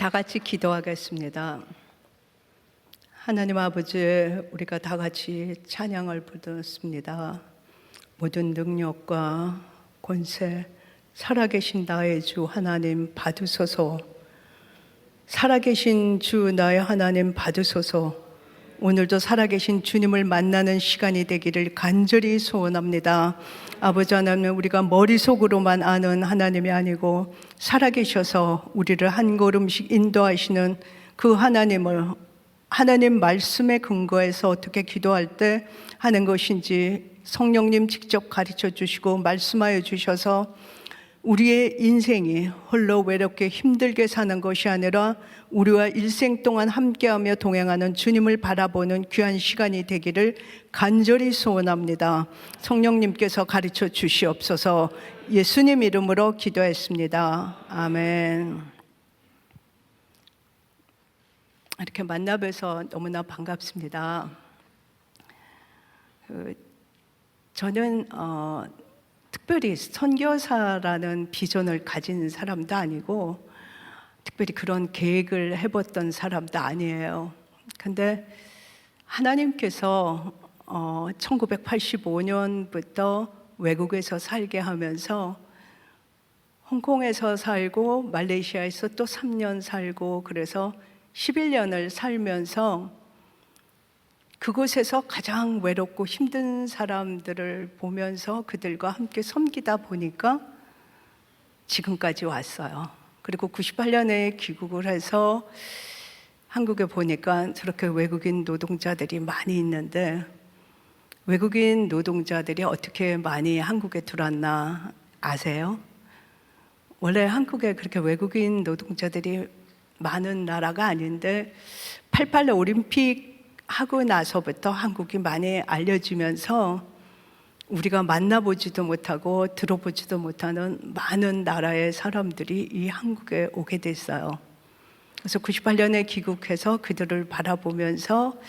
다 같이 기도하겠습니다. 하나님 아버지, 우리가 다 같이 찬양을 부르습니다. 모든 능력과 권세, 살아계신 나의 주 하나님 받으소서. 살아계신 주 나의 하나님 받으소서. 오늘도 살아계신 주님을 만나는 시간이 되기를 간절히 소원합니다. 아버지 하나님, 우리가 머릿속으로만 아는 하나님이 아니고 살아계셔서 우리를 한 걸음씩 인도하시는 그 하나님을, 하나님 말씀에 근거해서 어떻게 기도할 때 하는 것인지 성령님 직접 가르쳐 주시고 말씀하여 주셔서 우리의 인생이 홀로 외롭게 힘들게 사는 것이 아니라 우리와 일생 동안 함께하며 동행하는 주님을 바라보는 귀한 시간이 되기를 간절히 소원합니다. 성령님께서 가르쳐 주시옵소서. 예수님 이름으로 기도했습니다. 아멘. 이렇게 만나 뵈서 너무나 반갑습니다. 저는 특별히 선교사라는 비전을 가진 사람도 아니고 특별히 그런 계획을 해봤던 사람도 아니에요. 근데 하나님께서 1985년부터 외국에서 살게 하면서 홍콩에서 살고 말레이시아에서 또 3년 살고 그래서 11년을 살면서 그곳에서 가장 외롭고 힘든 사람들을 보면서 그들과 함께 섬기다 보니까 지금까지 왔어요. 그리고 98년에 귀국을 해서 한국에 보니까 저렇게 외국인 노동자들이 많이 있는데 외국인 노동자들이 어떻게 많이 한국에 들어왔나 아세요? 원래 한국에 그렇게 외국인 노동자들이 많은 나라가 아닌데 88 올림픽 하고 나서부터 한국이 많이 알려지면서 우리가 만나보지도 못하고 들어보지도 못하는 많은 나라의 사람들이 이 한국에 오게 됐어요. 그래서 98년에 귀국해서 그들을 바라보면서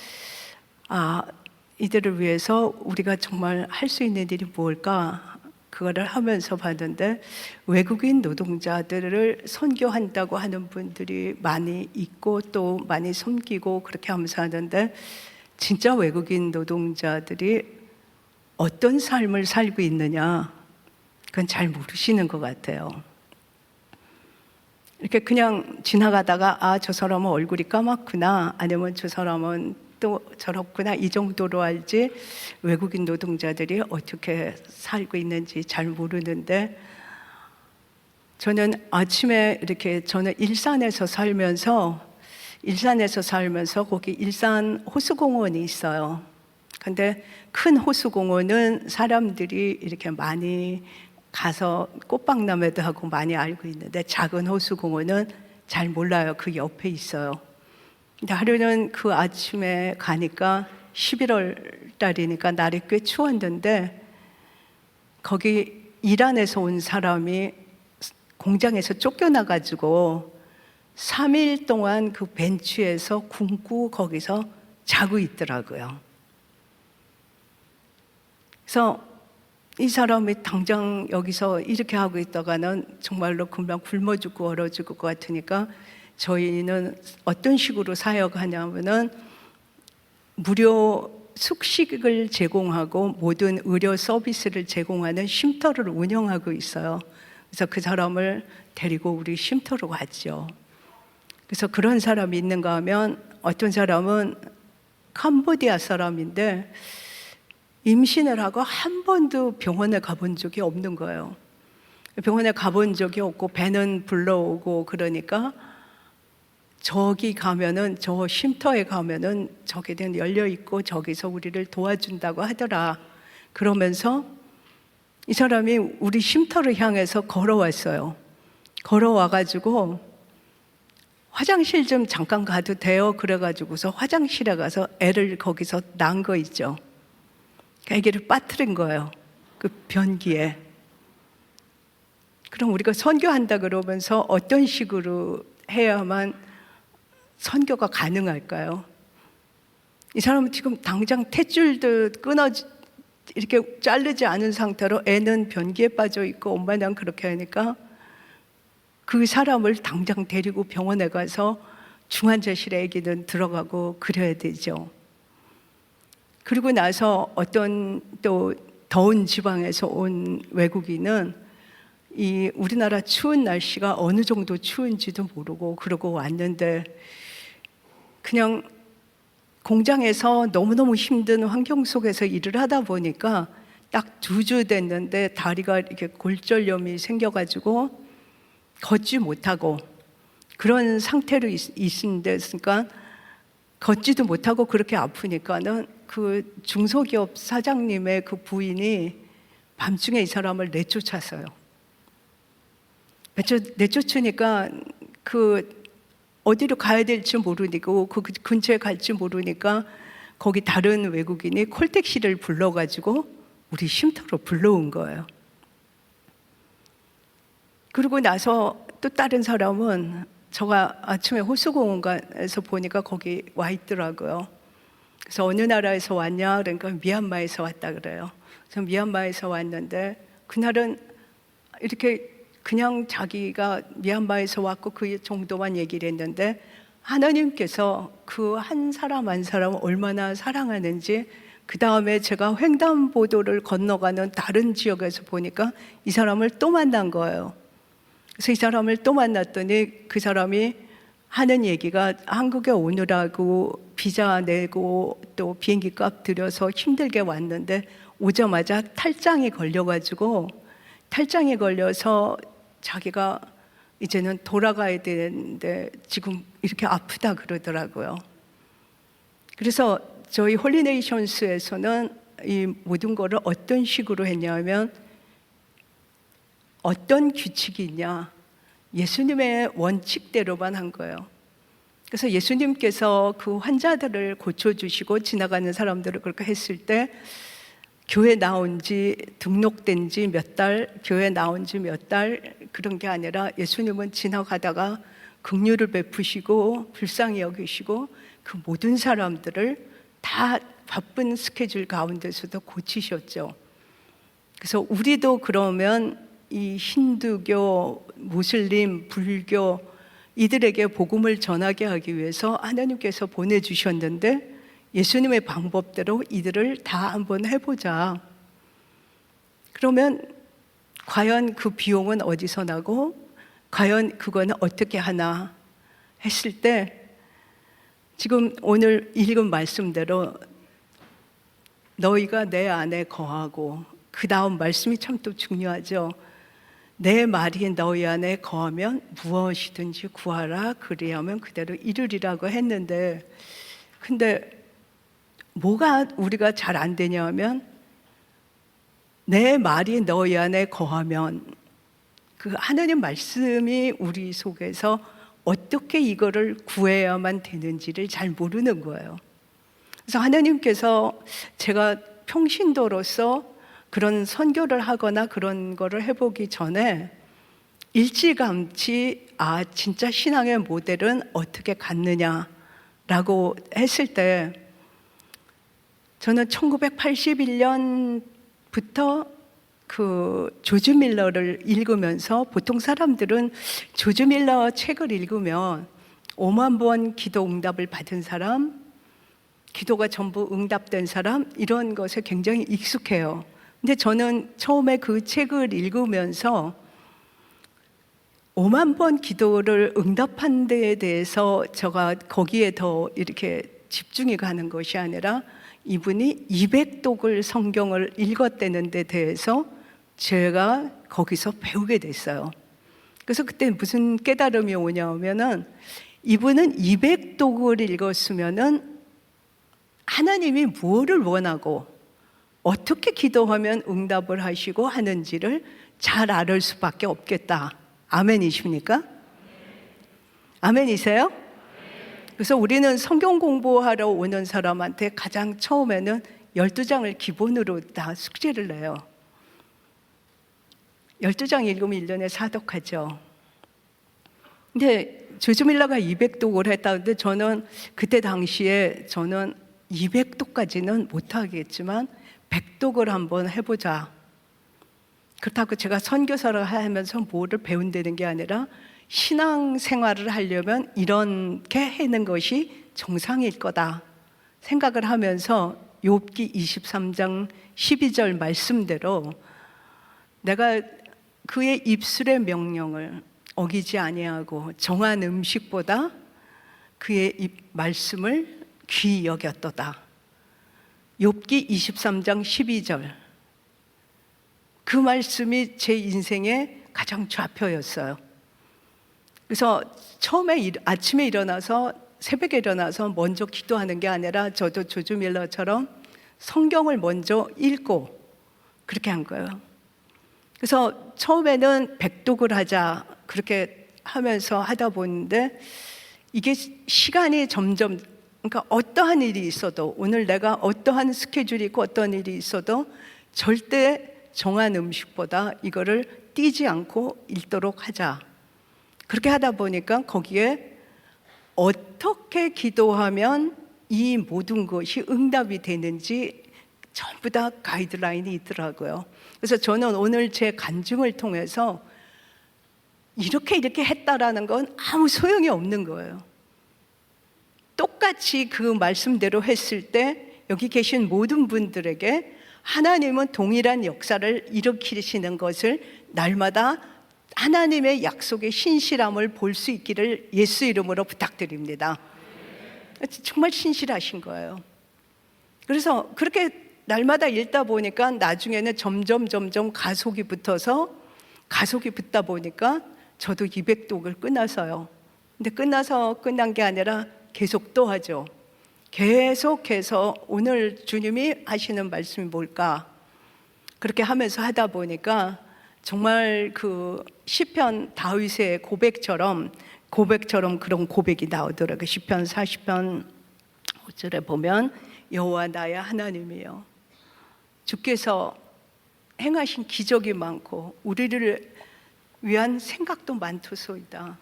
이들을 위해서 우리가 정말 할 수 있는 일이 뭘까? 그거를 하면서 봤는데 외국인 노동자들을 선교한다고 하는 분들이 많이 있고 또 많이 섬기고 그렇게 하면서 하는데 진짜 외국인 노동자들이 어떤 삶을 살고 있느냐 그건 잘 모르시는 것 같아요. 이렇게 그냥 지나가다가 저 사람은 얼굴이 까맣구나 아니면 저 사람은 또 저렇구나 이 정도로 알지 외국인 노동자들이 어떻게 살고 있는지 잘 모르는데 저는 아침에 이렇게 저는 일산에서 살면서 거기 일산 호수공원이 있어요. 근데 큰 호수공원은 사람들이 이렇게 많이 가서 꽃박람회도 하고 많이 알고 있는데 작은 호수공원은 잘 몰라요. 그 옆에 있어요. 근데 하루는 그 아침에 가니까 11월 달이니까 날이 꽤 추웠는데 거기 이란에서 온 사람이 공장에서 쫓겨나가지고 3일 동안 그 벤치에서 굶고 거기서 자고 있더라고요. 그래서 이 사람이 당장 여기서 이렇게 하고 있다가는 정말로 금방 굶어 죽고 얼어 죽을 것 같으니까 저희는 어떤 식으로 사역하냐면은 무료 숙식을 제공하고 모든 의료 서비스를 제공하는 쉼터를 운영하고 있어요. 그래서 그 사람을 데리고 우리 쉼터로 갔죠. 그래서 그런 사람이 있는가 하면 어떤 사람은 캄보디아 사람인데 임신을 하고 한 번도 병원에 가본 적이 없는 거예요. 병원에 가본 적이 없고 배는 불러오고 그러니까 저기 가면은 저 쉼터에 가면은 저기는 열려 있고 저기서 우리를 도와준다고 하더라. 그러면서 이 사람이 우리 쉼터를 향해서 걸어왔어요. 걸어와가지고 화장실 좀 잠깐 가도 돼요? 그래가지고서 화장실에 가서 애를 거기서 낳은 거 있죠. 애기를 빠뜨린 거예요. 그 변기에. 그럼 우리가 선교한다 그러면서 어떤 식으로 해야만 선교가 가능할까요? 이 사람은 지금 당장 탯줄도 이렇게 자르지 않은 상태로 애는 변기에 빠져 있고 엄마랑 그렇게 하니까 그 사람을 당장 데리고 병원에 가서 중환자실에 아기는 들어가고 그래야 되죠. 그리고 나서 어떤 또 더운 지방에서 온 외국인은 이 우리나라 추운 날씨가 어느 정도 추운지도 모르고 그러고 왔는데 그냥 공장에서 너무너무 힘든 환경 속에서 일을 하다 보니까 딱 2주 됐는데 다리가 이렇게 골절염이 생겨가지고 걷지 못하고 그런 상태로 있으니까 걷지도 못하고 그렇게 아프니까는 그 중소기업 사장님의 그 부인이 밤중에 이 사람을 내쫓았어요. 내쫓으니까 그 어디로 가야 될지 모르고 그 근처에 갈지 모르니까 거기 다른 외국인이 콜택시를 불러가지고 우리 쉼터로 불러온 거예요. 그러고 나서 또 다른 사람은 제가 아침에 호수공원에서 보니까 거기 와 있더라고요. 그래서 어느 나라에서 왔냐? 그러니까 미얀마에서 왔다 그래요. 그래서 미얀마에서 왔는데 그날은 이렇게 그냥 자기가 미얀마에서 왔고 그 정도만 얘기를 했는데 하나님께서 그 한 사람 한 사람을 얼마나 사랑하는지 그 다음에 제가 횡단보도를 건너가는 다른 지역에서 보니까 이 사람을 또 만난 거예요. 그래서 이 사람을 또 만났더니 그 사람이 하는 얘기가 한국에 오느라고 비자 내고 또 비행기 값 들여서 힘들게 왔는데 오자마자 탈장이 걸려가지고 탈장이 걸려서 자기가 이제는 돌아가야 되는데 지금 이렇게 아프다 그러더라고요. 그래서 저희 홀리네이션스에서는 이 모든 거를 어떤 식으로 했냐면 어떤 규칙이 있냐? 예수님의 원칙대로만 한 거예요. 그래서 예수님께서 그 환자들을 고쳐주시고 지나가는 사람들을 그렇게 했을 때 교회 나온 지 등록된 지 몇 달, 교회 나온 지 몇 달 그런 게 아니라 예수님은 지나가다가 긍휼을 베푸시고 불쌍히 여기시고 그 모든 사람들을 다 바쁜 스케줄 가운데서도 고치셨죠. 그래서 우리도 그러면 이 힌두교, 무슬림, 불교 이들에게 복음을 전하게 하기 위해서 하나님께서 보내주셨는데 예수님의 방법대로 이들을 다 한번 해보자. 그러면 과연 그 비용은 어디서 나고 과연 그거는 어떻게 하나 했을 때 지금 오늘 읽은 말씀대로 너희가 내 안에 거하고 그 다음 말씀이 참 또 중요하죠. 내 말이 너희 안에 거하면 무엇이든지 구하라 그리하면 그대로 이루리라고 했는데 근데 뭐가 우리가 잘 안 되냐 하면 내 말이 너희 안에 거하면 그 하나님 말씀이 우리 속에서 어떻게 이거를 구해야만 되는지를 잘 모르는 거예요. 그래서 하나님께서 제가 평신도로서 그런 선교를 하거나 그런 거를 해보기 전에 일찌감치 진짜 신앙의 모델은 어떻게 갖느냐라고 했을 때 저는 1981년부터 그 조지 밀러를 읽으면서 보통 사람들은 조지 밀러 책을 읽으면 5만 번 기도 응답을 받은 사람, 기도가 전부 응답된 사람 이런 것에 굉장히 익숙해요. 근데 저는 처음에 그 책을 읽으면서 5만 번 기도를 응답한 데에 대해서 제가 거기에 더 이렇게 집중이 가는 것이 아니라 이분이 200독을 성경을 읽었다는 데 대해서 제가 거기서 배우게 됐어요. 그래서 그때 무슨 깨달음이 오냐면은 이분은 200독을 읽었으면은 하나님이 무엇을 원하고 어떻게 기도하면 응답을 하시고 하는지를 잘 알을 수밖에 없겠다. 아멘이십니까? 아멘이세요? 그래서 우리는 성경 공부하러 오는 사람한테 가장 처음에는 12장을 기본으로 다 숙제를 내요. 12장 읽으면 1년에 4독하죠. 근데 조지 밀러가 200독을 했다는데 저는 그때 당시에 저는 200독까지는 못하겠지만 100독을 한번 해보자. 그렇다고 제가 선교사를 하면서 뭐를 배운다는 게 아니라 신앙 생활을 하려면 이렇게 하는 것이 정상일 거다 생각을 하면서 욥기 23장 12절 말씀대로 내가 그의 입술의 명령을 어기지 아니하고 정한 음식보다 그의 말씀을 귀히 여겼도다. 욥기 23장 12절, 그 말씀이 제 인생의 가장 좌표였어요. 그래서 처음에 아침에 일어나서 새벽에 일어나서 먼저 기도하는 게 아니라 저도 조지 밀러처럼 성경을 먼저 읽고 그렇게 한 거예요. 그래서 처음에는 백독을 하자 그렇게 하면서 하다 보는데 이게 시간이 점점, 그러니까 어떠한 일이 있어도, 오늘 내가 어떠한 스케줄이 있고 어떠한 일이 있어도 절대 정한 음식보다 이거를 띄지 않고 읽도록 하자. 그렇게 하다 보니까 거기에 어떻게 기도하면 이 모든 것이 응답이 되는지 전부 다 가이드라인이 있더라고요. 그래서 저는 오늘 제 간증을 통해서 이렇게 했다라는 건 아무 소용이 없는 거예요. 똑같이 그 말씀대로 했을 때 여기 계신 모든 분들에게 하나님은 동일한 역사를 일으키시는 것을 날마다 하나님의 약속의 신실함을 볼 수 있기를 예수 이름으로 부탁드립니다. 정말 신실하신 거예요. 그래서 그렇게 날마다 읽다 보니까 나중에는 점점 가속이 붙다 보니까 저도 200독을 끊어서요. 근데 끝난 게 아니라 계속 또 하죠. 계속해서 오늘 주님이 하시는 말씀이 뭘까? 그렇게 하면서 하다 보니까 정말 그 시편 다윗의 고백처럼 그런 고백이 나오더라고요. 시편 40편 5절에 보면 여호와 나의 하나님이여, 주께서 행하신 기적이 많고 우리를 위한 생각도 많도소이다.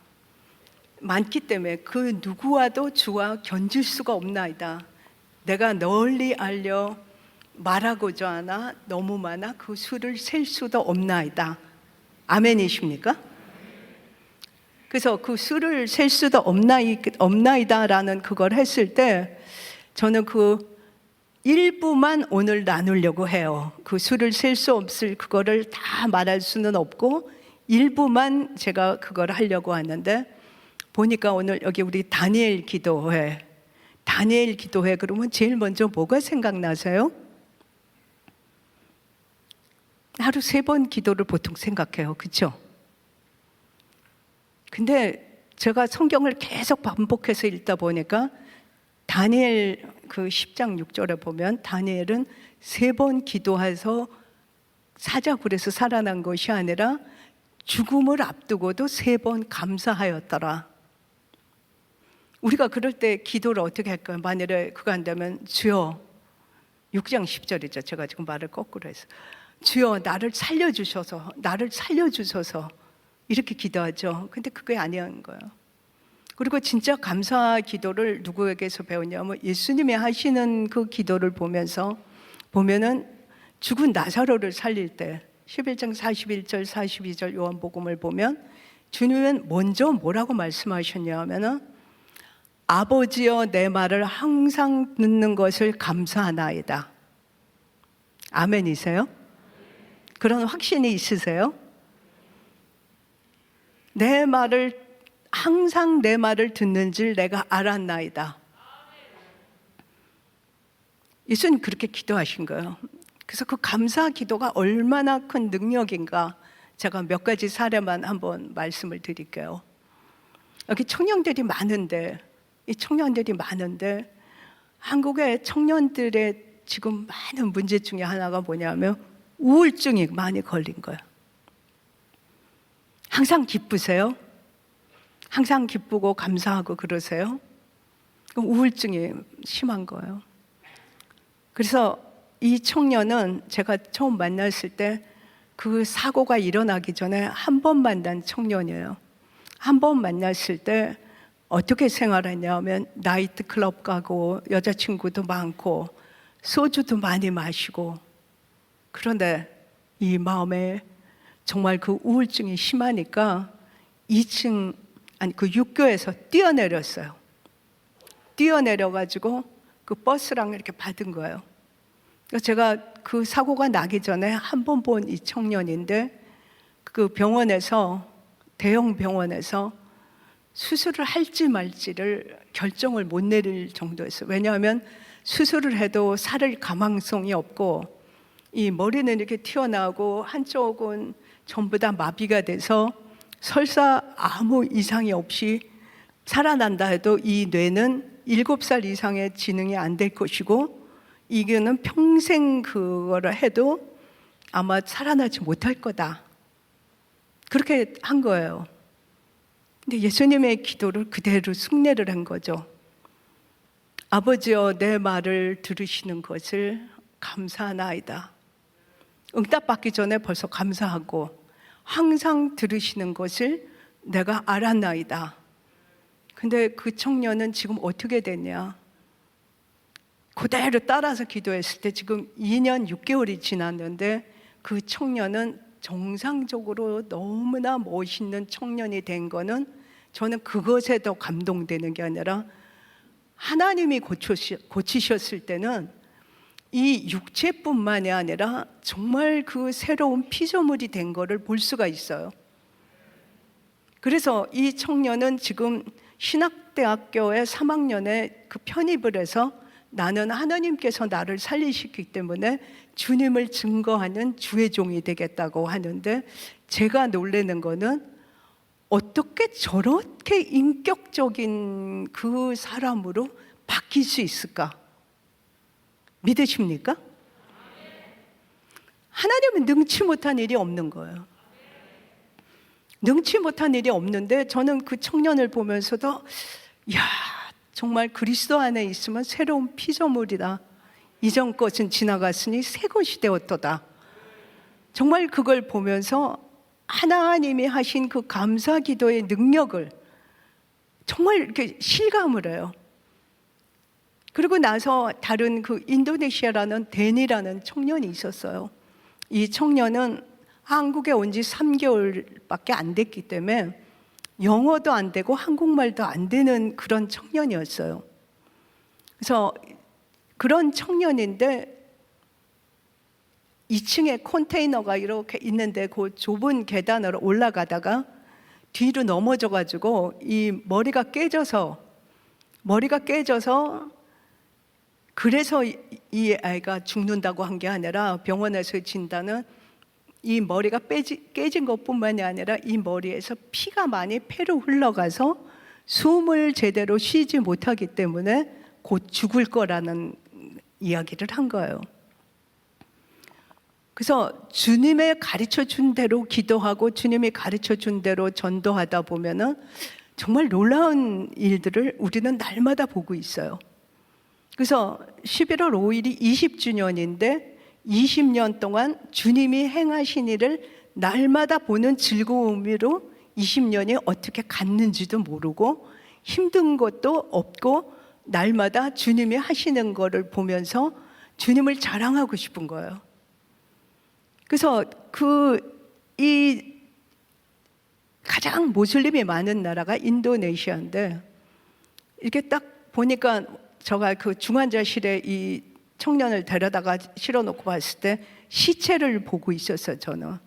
많기 때문에 그 누구와도 주와 견줄 수가 없나이다. 내가 널리 알려 말하고자 하나 너무 많아 그 수를 셀 수도 없나이다. 아멘이십니까? 그래서 그 수를 셀 수도 없나이다라는 그걸 했을 때 저는 그 일부만 오늘 나누려고 해요. 그 수를 셀 수 없을 그거를 다 말할 수는 없고 일부만 제가 그걸 하려고 하는데, 보니까 오늘 여기 우리 다니엘 기도회 그러면 제일 먼저 뭐가 생각나세요? 하루 3번 기도를 보통 생각해요. 그렇죠? 근데 제가 성경을 계속 반복해서 읽다 보니까 다니엘 그 10장 6절에 보면 다니엘은 3번 기도해서 사자굴에서 살아난 것이 아니라 죽음을 앞두고도 3번 감사하였더라. 우리가 그럴 때 기도를 어떻게 할까요? 만일에 그거 안 되면 주여, 6장 10절이죠. 제가 지금 말을 거꾸로 해서 주여 나를 살려주셔서 이렇게 기도하죠. 근데 그게 아니었는 거예요. 그리고 진짜 감사 기도를 누구에게서 배웠냐면 예수님이 하시는 그 기도를 보면은 죽은 나사로를 살릴 때 11장 41절 42절 요한복음을 보면 주님은 먼저 뭐라고 말씀하셨냐 하면은 아버지여 내 말을 항상 듣는 것을 감사하나이다. 아멘이세요? 그런 확신이 있으세요? 항상 내 말을 듣는 줄 내가 알았나이다. 예수님 그렇게 기도하신 거예요. 그래서 그 감사 기도가 얼마나 큰 능력인가 제가 몇 가지 사례만 한번 말씀을 드릴게요. 여기 청년들이 많은데 한국의 청년들의 지금 많은 문제 중에 하나가 뭐냐면 우울증이 많이 걸린 거예요. 항상 기쁘세요? 항상 기쁘고 감사하고 그러세요? 우울증이 심한 거예요. 그래서 이 청년은 제가 처음 만났을 때 그 사고가 일어나기 전에 한 번 만난 청년이에요. 한 번 만났을 때 어떻게 생활했냐면 나이트클럽 가고 여자친구도 많고 소주도 많이 마시고, 그런데 이 마음에 정말 그 우울증이 심하니까 2층, 아니 그 육교에서 뛰어내렸어요. 뛰어내려가지고 그 버스랑 이렇게 받은 거예요. 그래서 제가 그 사고가 나기 전에 한 번 본 이 청년인데, 그 병원에서, 대형 병원에서 수술을 할지 말지를 결정을 못 내릴 정도였어요. 왜냐하면 수술을 해도 살을 가망성이 없고, 이 머리는 이렇게 튀어나오고 한쪽은 전부 다 마비가 돼서 설사 아무 이상이 없이 살아난다 해도 이 뇌는 7살 이상의 지능이 안 될 것이고, 이거는 평생 그거를 해도 아마 살아나지 못할 거다. 그렇게 한 거예요. 근데 예수님의 기도를 그대로 숭례를 한 거죠. 아버지여, 내 말을 들으시는 것을 감사하나이다. 응답받기 전에 벌써 감사하고, 항상 들으시는 것을 내가 알았나이다. 근데 그 청년은 지금 어떻게 됐냐? 그대로 따라서 기도했을 때 지금 2년 6개월이 지났는데, 그 청년은 정상적으로 너무나 멋있는 청년이 된 거는, 저는 그것에 더 감동되는 게 아니라, 하나님이 고치셨을 때는 이 육체뿐만이 아니라 정말 그 새로운 피조물이 된 거를 볼 수가 있어요. 그래서 이 청년은 지금 신학대학교의 3학년에 그 편입을 해서, 나는 하나님께서 나를 살리시기 때문에 주님을 증거하는 주의 종이 되겠다고 하는데, 제가 놀라는 거는 어떻게 저렇게 인격적인 그 사람으로 바뀔 수 있을까? 믿으십니까? 하나님은 능치 못한 일이 없는 거예요. 능치 못한 일이 없는데, 저는 그 청년을 보면서도 야, 정말 그리스도 안에 있으면 새로운 피조물이다. 이전 것은 지나갔으니 새 것이 되었도다. 정말 그걸 보면서 하나님이 하신 그 감사 기도의 능력을 정말 이렇게 실감을 해요. 그리고 나서 다른 그 인도네시아라는 데니라는 청년이 있었어요. 이 청년은 한국에 온 지 3개월밖에 안 됐기 때문에 영어도 안 되고 한국말도 안 되는 그런 청년이었어요. 그래서 그런 청년인데 2층에 컨테이너가 이렇게 있는데 그 좁은 계단으로 올라가다가 뒤로 넘어져가지고 이 머리가 깨져서 그래서 이 아이가 죽는다고 한 게 아니라, 병원에서 진단은 이 머리가 깨진 것뿐만이 아니라 이 머리에서 피가 많이 폐로 흘러가서 숨을 제대로 쉬지 못하기 때문에 곧 죽을 거라는 이야기를 한 거예요. 그래서 주님의 가르쳐 준 대로 기도하고 주님이 가르쳐 준 대로 전도하다 보면은 정말 놀라운 일들을 우리는 날마다 보고 있어요. 그래서 11월 5일이 20주년인데 20년 동안 주님이 행하신 일을 날마다 보는 즐거움으로 20년이 어떻게 갔는지도 모르고, 힘든 것도 없고 날마다 주님이 하시는 거를 보면서 주님을 자랑하고 싶은 거예요. 그래서 이 가장 모슬림이 많은 나라가 인도네시아인데, 이렇게 딱 보니까 제가 그 중환자실에 이 청년을 데려다가 실어놓고 봤을 때 시체를 보고 있었어요. 저는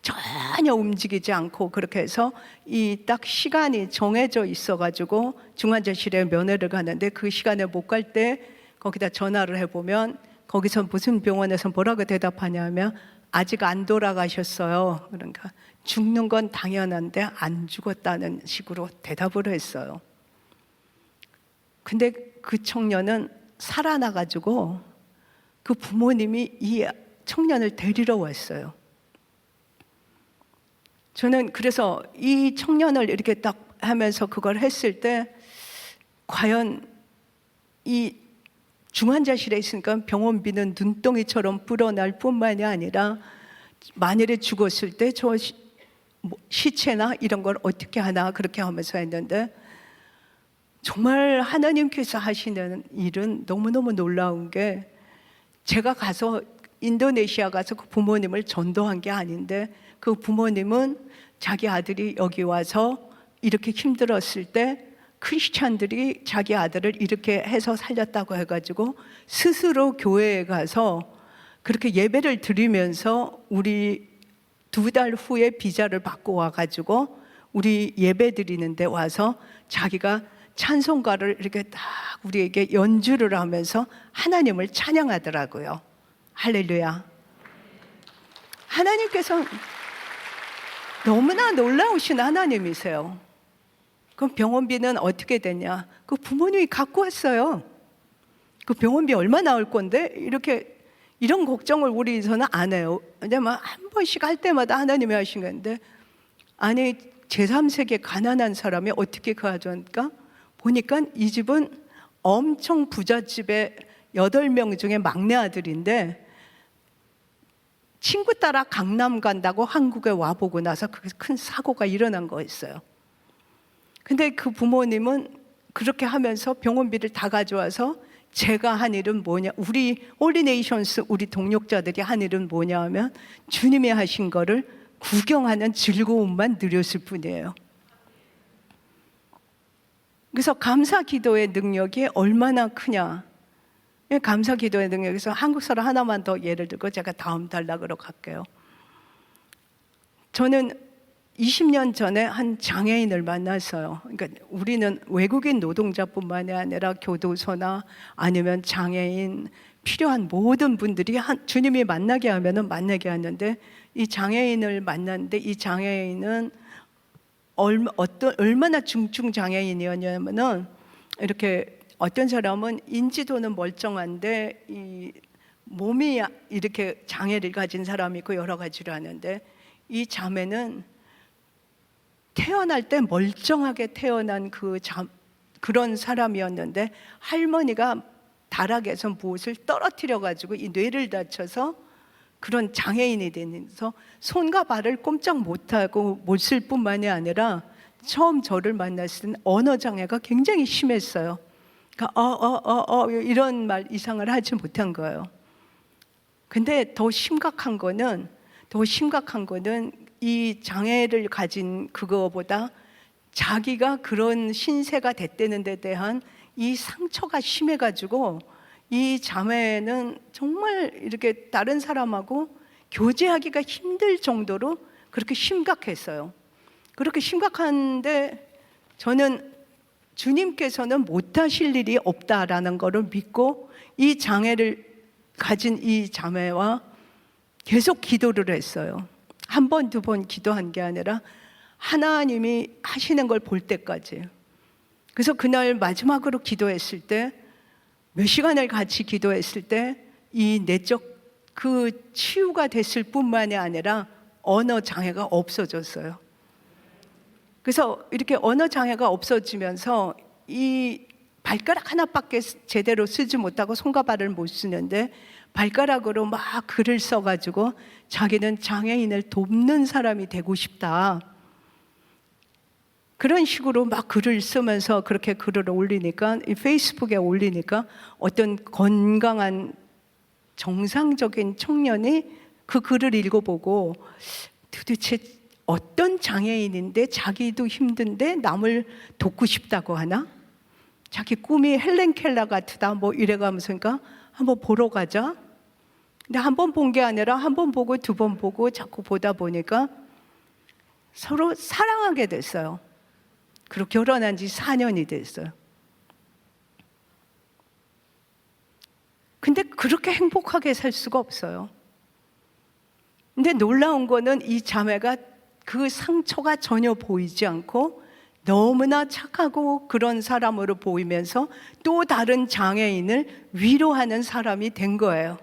전혀 움직이지 않고, 그렇게 해서 이 딱 시간이 정해져 있어가지고 중환자실에 면회를 가는데, 그 시간에 못 갈 때 거기다 전화를 해보면 거기서 무슨 병원에서 뭐라고 대답하냐면, 아직 안 돌아가셨어요. 그러니까 죽는 건 당연한데 안 죽었다는 식으로 대답을 했어요. 근데 그 청년은 살아나가지고 그 부모님이 이 청년을 데리러 왔어요. 저는 그래서 이 청년을 이렇게 딱 하면서 그걸 했을 때, 과연 이 중환자실에 있으니까 병원비는 눈덩이처럼 불어날 뿐만이 아니라, 만일에 죽었을 때 저 시체나 이런 걸 어떻게 하나, 그렇게 하면서 했는데, 정말 하나님께서 하시는 일은 너무너무 놀라운 게, 제가 가서 인도네시아 가서 그 부모님을 전도한 게 아닌데, 그 부모님은 자기 아들이 여기 와서 이렇게 힘들었을 때 크리스찬들이 자기 아들을 이렇게 해서 살렸다고 해가지고 스스로 교회에 가서 그렇게 예배를 드리면서 우리 2달 후에 비자를 받고 와가지고 우리 예배 드리는데 와서 자기가 찬송가를 이렇게 딱 우리에게 연주를 하면서 하나님을 찬양하더라고요. 할렐루야. 하나님께서 너무나 놀라우신 하나님이세요. 그럼 병원비는 어떻게 되냐? 그 부모님이 갖고 왔어요. 그 병원비 얼마 나올 건데? 이런 걱정을 우리에서는 안 해요. 근데 막 한 번씩 할 때마다 하나님이 하신 건데, 아니 제3세계 가난한 사람이 어떻게 가져올까? 보니까 이 집은 엄청 부잣집의 8명 중에 막내 아들인데 친구 따라 강남 간다고 한국에 와보고 나서 큰 사고가 일어난 거였어요. 근데 그 부모님은 그렇게 하면서 병원비를 다 가져와서 제가 한 일은 뭐냐, 우리 홀리네이션스 우리 동역자들이 한 일은 뭐냐 하면 주님이 하신 거를 구경하는 즐거움만 누렸을 뿐이에요. 그래서 감사 기도의 능력이 얼마나 크냐. 감사 기도의 능력에서 한국 사람 하나만 더 예를 들고 제가 다음 단락으로 갈게요. 저는 20년 전에 한 장애인을 만났어요. 그러니까 우리는 외국인 노동자뿐만이 아니라 교도소나 아니면 장애인 필요한 모든 분들이 주님이 만나게 하면은 만나게 하는데, 이 장애인을 만났는데 이 장애인은 얼마나 중증 장애인이었냐면은, 이렇게 어떤 사람은 인지도는 멀쩡한데 이 몸이 이렇게 장애를 가진 사람이 있고 여러 가지를 하는데, 이 자매는 태어날 때 멀쩡하게 태어난 그런 사람이었는데 할머니가 다락에서 무엇을 떨어뜨려 가지고 이 뇌를 다쳐서 그런 장애인이 되면서 손과 발을 꼼짝 못하고 못 쓸 뿐만이 아니라 처음 저를 만났을 때 언어 장애가 굉장히 심했어요. 그러니까 이런 말 이상을 하지 못한 거예요. 근데 더 심각한 거는 이 장애를 가진 그거보다 자기가 그런 신세가 됐다는 데 대한 이 상처가 심해가지고 이 자매는 정말 이렇게 다른 사람하고 교제하기가 힘들 정도로 그렇게 심각했어요. 그렇게 심각한데 저는 주님께서는 못하실 일이 없다라는 것을 믿고 이 장애를 가진 이 자매와 계속 기도를 했어요. 한 번, 두 번 기도한 게 아니라 하나님이 하시는 걸 볼 때까지. 그래서 그날 마지막으로 기도했을 때, 몇 시간을 같이 기도했을 때 이 내적 그 치유가 됐을 뿐만이 아니라 언어 장애가 없어졌어요. 그래서 이렇게 언어 장애가 없어지면서 이 발가락 하나밖에 제대로 쓰지 못하고 손과 발을 못 쓰는데 발가락으로 막 글을 써가지고 자기는 장애인을 돕는 사람이 되고 싶다. 그런 식으로 막 글을 쓰면서 그렇게 글을 올리니까, 이 페이스북에 올리니까 어떤 건강한 정상적인 청년이 그 글을 읽어보고 도대체 어떤 장애인인데 자기도 힘든데 남을 돕고 싶다고 하나? 자기 꿈이 헬렌 켈러 같다 뭐 이래가면서 그러니까 한번 보러 가자. 근데 한 번 본 게 아니라 한 번 보고 두 번 보고 자꾸 보다 보니까 서로 사랑하게 됐어요. 그리고 결혼한 지 4년이 됐어요. 근데 그렇게 행복하게 살 수가 없어요. 근데 놀라운 거는 이 자매가 그 상처가 전혀 보이지 않고 너무나 착하고 그런 사람으로 보이면서 또 다른 장애인을 위로하는 사람이 된 거예요.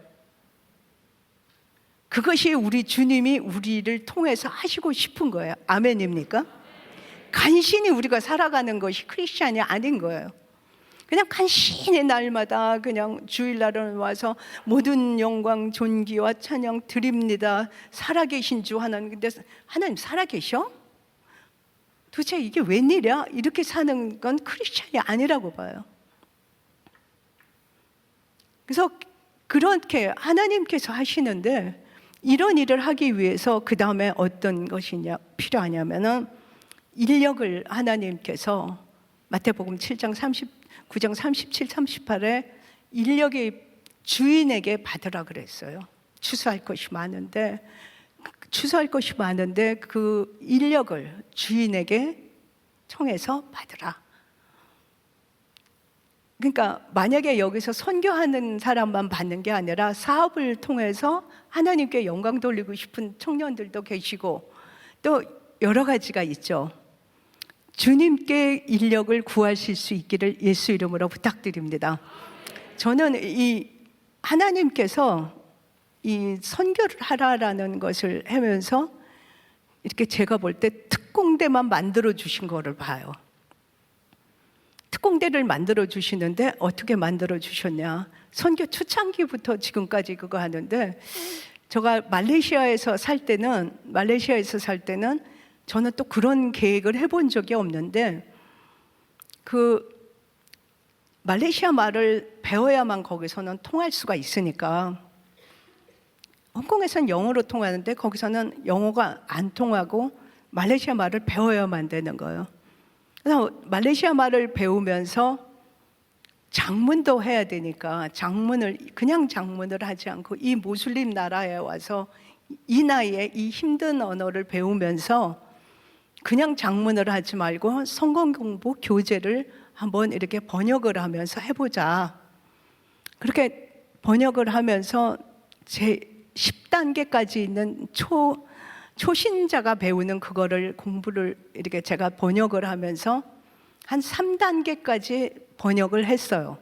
그것이 우리 주님이 우리를 통해서 하시고 싶은 거예요. 아멘입니까? 간신히 우리가 살아가는 것이 크리스찬이 아닌 거예요. 그냥 간신히 날마다 그냥 주일날은 와서 모든 영광 존귀와 찬양 드립니다. 살아계신 주 하나님. 근데 하나님 살아계셔? 도대체 이게 웬일이야? 이렇게 사는 건 크리스찬이 아니라고 봐요. 그래서 그렇게 하나님께서 하시는데 이런 일을 하기 위해서 그 다음에 어떤 것이 필요하냐면은 인력을 하나님께서 마태복음 7장 39장 37, 38에 인력이 주인에게 받으라 그랬어요. 추수할 것이 많은데 그 인력을 주인에게 청해서 받으라. 그러니까 만약에 여기서 선교하는 사람만 받는 게 아니라 사업을 통해서 하나님께 영광 돌리고 싶은 청년들도 계시고 또 여러 가지가 있죠. 주님께 인력을 구하실 수 있기를 예수 이름으로 부탁드립니다. 저는 이 하나님께서 이 선교를 하라라는 것을 하면서 이렇게 제가 볼 때 특공대만 만들어 주신 거를 봐요. 특공대를 만들어 주시는데 어떻게 만들어 주셨냐? 선교 초창기부터 지금까지 그거 하는데 제가 말레이시아에서 살 때는 저는 또 그런 계획을 해본 적이 없는데 그 말레이시아 말을 배워야만 거기서는 통할 수가 있으니까 홍콩에서는 영어로 통하는데 거기서는 영어가 안 통하고 말레이시아 말을 배워야만 되는 거예요. 그래서 말레이시아 말을 배우면서 장문도 해야 되니까 그냥 장문을 하지 않고 이 모슬림 나라에 와서 이 나이에 이 힘든 언어를 배우면서 그냥 장문을 하지 말고 성경 공부 교재를 한번 이렇게 번역을 하면서 해보자. 그렇게 번역을 하면서 제 10단계까지 있는 초신자가 배우는 그거를 공부를 이렇게 제가 번역을 하면서 한 3단계까지 번역을 했어요.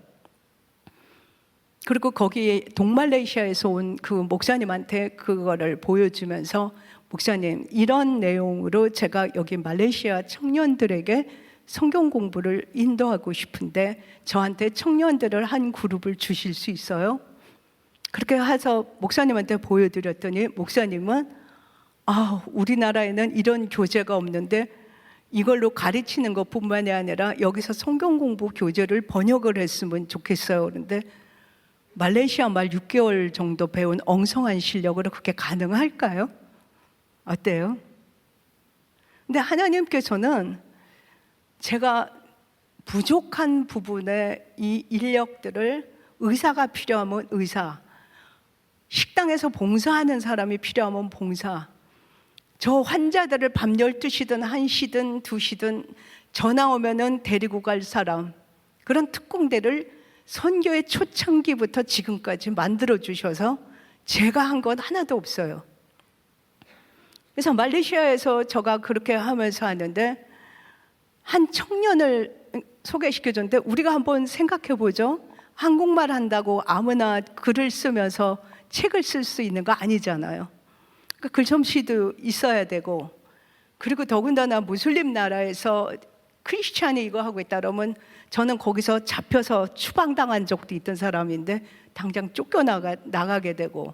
그리고 거기에 동말레이시아에서 온 그 목사님한테 그거를 보여주면서 목사님, 이런 내용으로 제가 여기 말레이시아 청년들에게 성경 공부를 인도하고 싶은데 저한테 청년들을 한 그룹을 주실 수 있어요? 그렇게 해서 목사님한테 보여드렸더니 목사님은 우리나라에는 이런 교재가 없는데 이걸로 가르치는 것뿐만이 아니라 여기서 성경 공부 교재를 번역을 했으면 좋겠어요. 그런데 말레이시아 말 6개월 정도 배운 엉성한 실력으로 그게 가능할까요? 어때요? 근데 하나님께서는 제가 부족한 부분에 이 인력들을 의사가 필요하면 의사, 식당에서 봉사하는 사람이 필요하면 봉사, 저 환자들을 밤 12시든 1시든 2시든 전화 오면은 데리고 갈 사람, 그런 특공대를 선교의 초창기부터 지금까지 만들어 주셔서 제가 한 건 하나도 없어요. 그래서 말레이시아에서 제가 그렇게 하면서 하는데 한 청년을 소개시켜 줬는데 우리가 한번 생각해 보죠. 한국말 한다고 아무나 글을 쓰면서 책을 쓸 수 있는 거 아니잖아요. 그러니까 글솜씨도 있어야 되고, 그리고 더군다나 무슬림 나라에서 크리스찬이 이거 하고 있다 그러면 저는 거기서 잡혀서 추방당한 적도 있던 사람인데 당장 쫓겨나가게 되고,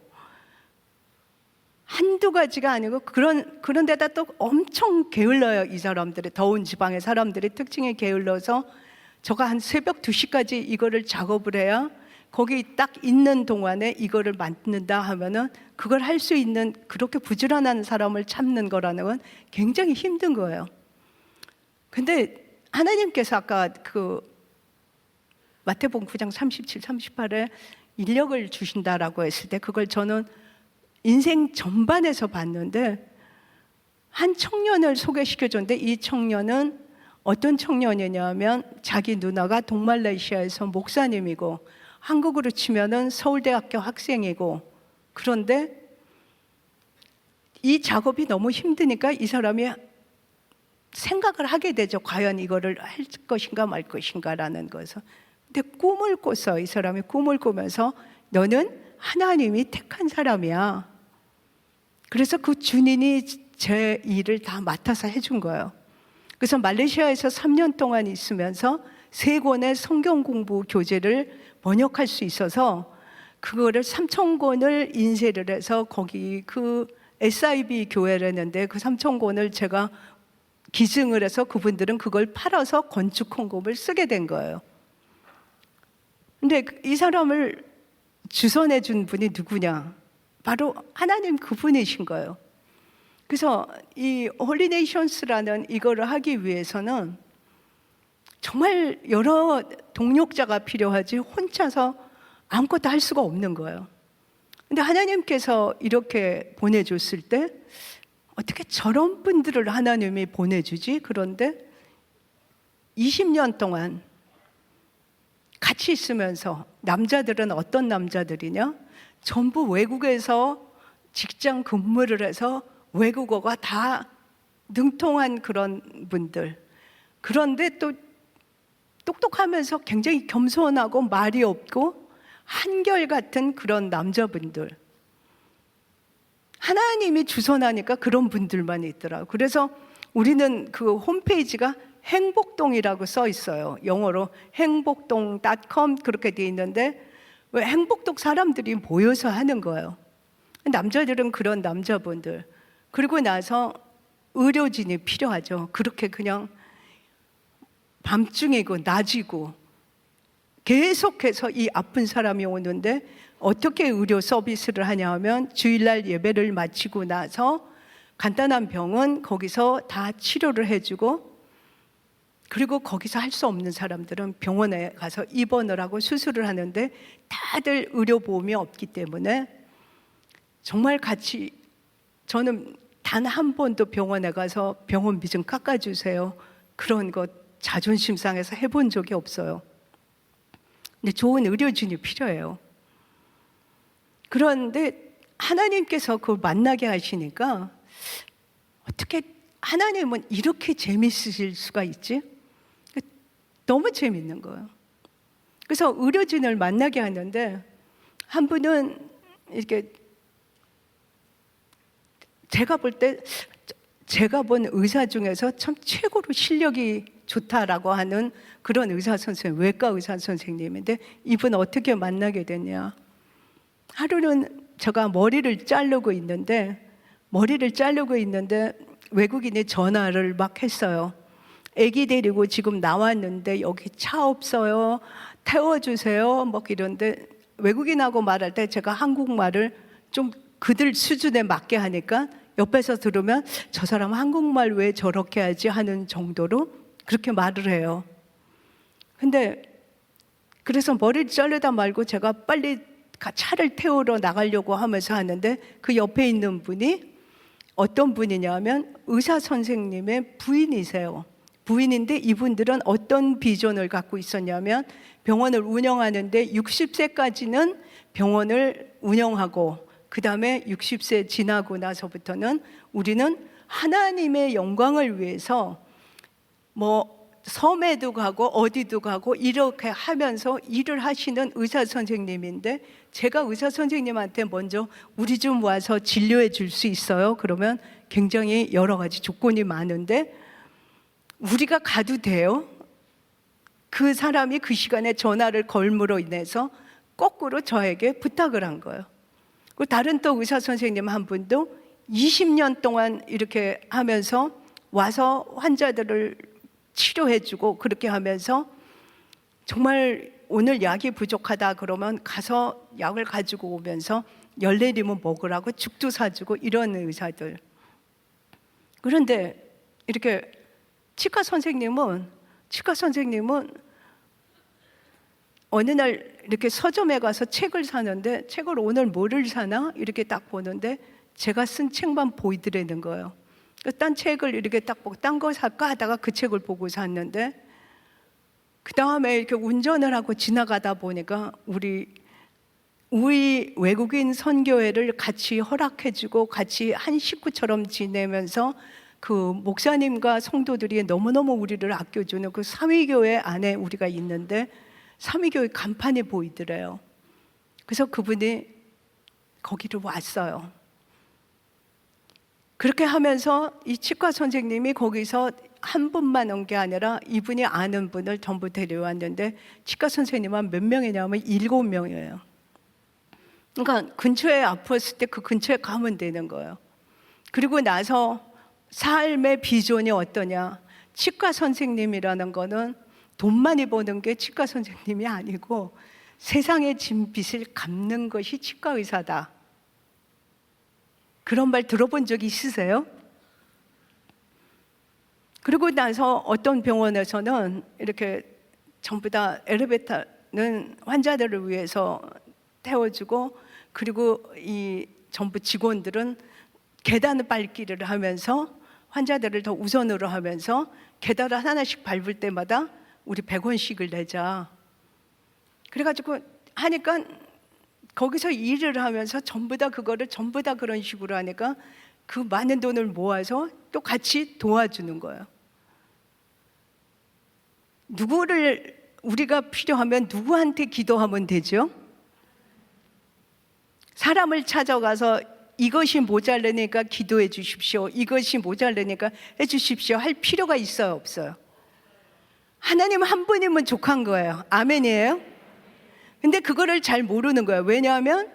한두 가지가 아니고 그런 데다 또 엄청 게을러요. 이 사람들이, 더운 지방의 사람들이 특징이 게을러서 저가 한 새벽 2시까지 이거를 작업을 해야 거기 딱 있는 동안에 이거를 만든다 하면은 그걸 할 수 있는, 그렇게 부지런한 사람을 찾는 거라는 건 굉장히 힘든 거예요. 근데 하나님께서 아까 그 마태복음 9장 37, 38에 인력을 주신다라고 했을 때 그걸 저는 인생 전반에서 봤는데 한 청년을 소개시켜 줬는데 이 청년은 어떤 청년이냐면 자기 누나가 동말레이시아에서 목사님이고 한국으로 치면은 서울대학교 학생이고, 그런데 이 작업이 너무 힘드니까 이 사람이 생각을 하게 되죠. 과연 이거를 할 것인가 말 것인가라는 것을. 근데 꿈을 꿨어. 이 사람이 꿈을 꾸면서 너는 하나님이 택한 사람이야. 그래서 그 주인이 제 일을 다 맡아서 해준 거예요. 그래서 말레이시아에서 3년 동안 있으면서 3권의 성경 공부 교재를 번역할 수 있어서 그거를 3,000권을 인쇄를 해서 거기 그 SIB 교회를 했는데 그 3,000권을 제가 기증을 해서 그분들은 그걸 팔아서 건축 헌금을 쓰게 된 거예요. 근데 이 사람을 주선해 준 분이 누구냐? 바로 하나님 그분이신 거예요. 그래서 이 홀리네이션스라는 이거를 하기 위해서는 정말 여러 동력자가 필요하지 혼자서 아무것도 할 수가 없는 거예요. 근데 하나님께서 이렇게 보내줬을 때 어떻게 저런 분들을 하나님이 보내주지? 그런데 20년 동안 같이 있으면서, 남자들은 어떤 남자들이냐? 전부 외국에서 직장 근무를 해서 외국어가 다 능통한 그런 분들. 그런데 또 똑똑하면서 굉장히 겸손하고 말이 없고 한결같은 그런 남자분들. 하나님이 주선하니까 그런 분들만 있더라고요. 그래서 우리는 그 홈페이지가 행복동이라고 써 있어요. 영어로 행복동.com 그렇게 돼 있는데, 왜 행복동 사람들이 모여서 하는 거예요. 남자들은 그런 남자분들. 그리고 나서 의료진이 필요하죠. 그렇게 그냥 밤중이고 낮이고 계속해서 이 아픈 사람이 오는데 어떻게 의료 서비스를 하냐 하면 주일날 예배를 마치고 나서 간단한 병은 거기서 다 치료를 해주고, 그리고 거기서 할 수 없는 사람들은 병원에 가서 입원을 하고 수술을 하는데 다들 의료보험이 없기 때문에 정말 같이, 저는 단 한 번도 병원에 가서 병원비 좀 깎아주세요 그런 거 자존심 상해서 해본 적이 없어요. 근데 좋은 의료진이 필요해요. 그런데 하나님께서 그걸 만나게 하시니까 어떻게 하나님은 이렇게 재밌으실 수가 있지? 너무 재밌는 거예요. 그래서 의료진을 만나게 하는데 한 분은 이렇게 제가 볼 때 제가 본 의사 중에서 참 최고로 실력이 좋다라고 하는 그런 의사 선생님, 외과 의사 선생님인데 이분 어떻게 만나게 됐냐? 하루는 제가 머리를 자르고 있는데 외국인이 전화를 막 했어요. 아기 데리고 지금 나왔는데 여기 차 없어요. 태워주세요. 막 이런데 외국인하고 말할 때 제가 한국말을 좀 그들 수준에 맞게 하니까 옆에서 들으면 저 사람 한국말 왜 저렇게 하지 하는 정도로 그렇게 말을 해요. 근데 그래서 머리를 자르다 말고 제가 빨리 차를 태우러 나가려고 하면서 하는데 그 옆에 있는 분이 어떤 분이냐면 의사 선생님의 부인이세요. 부인인데 이분들은 어떤 비전을 갖고 있었냐면 병원을 운영하는데 60세까지는 병원을 운영하고 그 다음에 60세 지나고 나서부터는 우리는 하나님의 영광을 위해서 뭐 섬에도 가고 어디도 가고 이렇게 하면서 일을 하시는 의사 선생님인데, 제가 의사 선생님한테 먼저 우리 좀 와서 진료해 줄 수 있어요? 그러면 굉장히 여러 가지 조건이 많은데 우리가 가도 돼요? 그 사람이 그 시간에 전화를 걸므로 인해서 거꾸로 저에게 부탁을 한 거예요. 그리고 다른 또 의사 선생님 한 분도 20년 동안 이렇게 하면서 와서 환자들을 치료해주고 그렇게 하면서 정말 오늘 약이 부족하다 그러면 가서 약을 가지고 오면서 열내리면 먹으라고 죽도 사주고 이런 의사들. 그런데 이렇게 치과 선생님은 어느 날 이렇게 서점에 가서 책을 사는데 책을 오늘 뭐를 사나 이렇게 딱 보는데 제가 쓴 책만 보이더라는 거예요. 딴 책을 이렇게 딱 보고 딴 거 살까 하다가 그 책을 보고 샀는데, 그 다음에 이렇게 운전을 하고 지나가다 보니까 우리 외국인 선교회를 같이 허락해주고 같이 한 식구처럼 지내면서 그 목사님과 성도들이 너무너무 우리를 아껴주는 그 삼위교회 안에 우리가 있는데 삼위교회 간판이 보이더래요. 그래서 그분이 거기로 왔어요. 그렇게 하면서 이 치과 선생님이 거기서 한 분만 온 게 아니라 이분이 아는 분을 전부 데려왔는데 치과 선생님은 몇 명이냐면 7명이에요. 그러니까 근처에 아팠을 때 그 근처에 가면 되는 거예요. 그리고 나서 삶의 비전이 어떠냐? 치과 선생님이라는 거는 돈 많이 버는 게 치과 선생님이 아니고 세상의 진빚을 갚는 것이 치과 의사다. 그런 말 들어본 적 있으세요? 그리고 나서 어떤 병원에서는 이렇게 전부 다 엘리베이터는 환자들을 위해서 태워주고, 그리고 이 전부 직원들은 계단을 밟기를 하면서 환자들을 더 우선으로 하면서 계단을 하나씩 밟을 때마다 우리 100원씩을 내자. 그래가지고 하니까 거기서 일을 하면서 전부 다 그거를 전부 다 그런 식으로 하니까 그 많은 돈을 모아서 또 같이 도와주는 거예요. 누구를 우리가 필요하면 누구한테 기도하면 되죠? 사람을 찾아가서 이것이 모자르니까 기도해 주십시오, 이것이 모자르니까 해 주십시오 할 필요가 있어요, 없어요? 하나님 한 분이면 족한 거예요. 아멘이에요? 근데 그거를 잘 모르는 거예요. 왜냐하면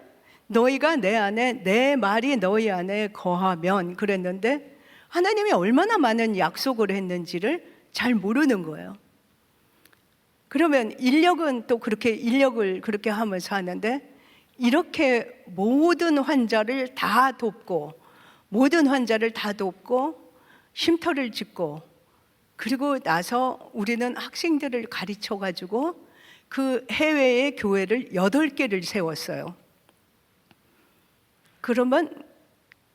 너희가 내 안에, 내 말이 너희 안에 거하면 그랬는데, 하나님이 얼마나 많은 약속을 했는지를 잘 모르는 거예요. 그러면 인력은 또 그렇게 인력을 그렇게 하면서 하는데, 이렇게 모든 환자를 다 돕고 쉼터를 짓고, 그리고 나서 우리는 학생들을 가르쳐 가지고 그 해외의 교회를 8개를 세웠어요. 그러면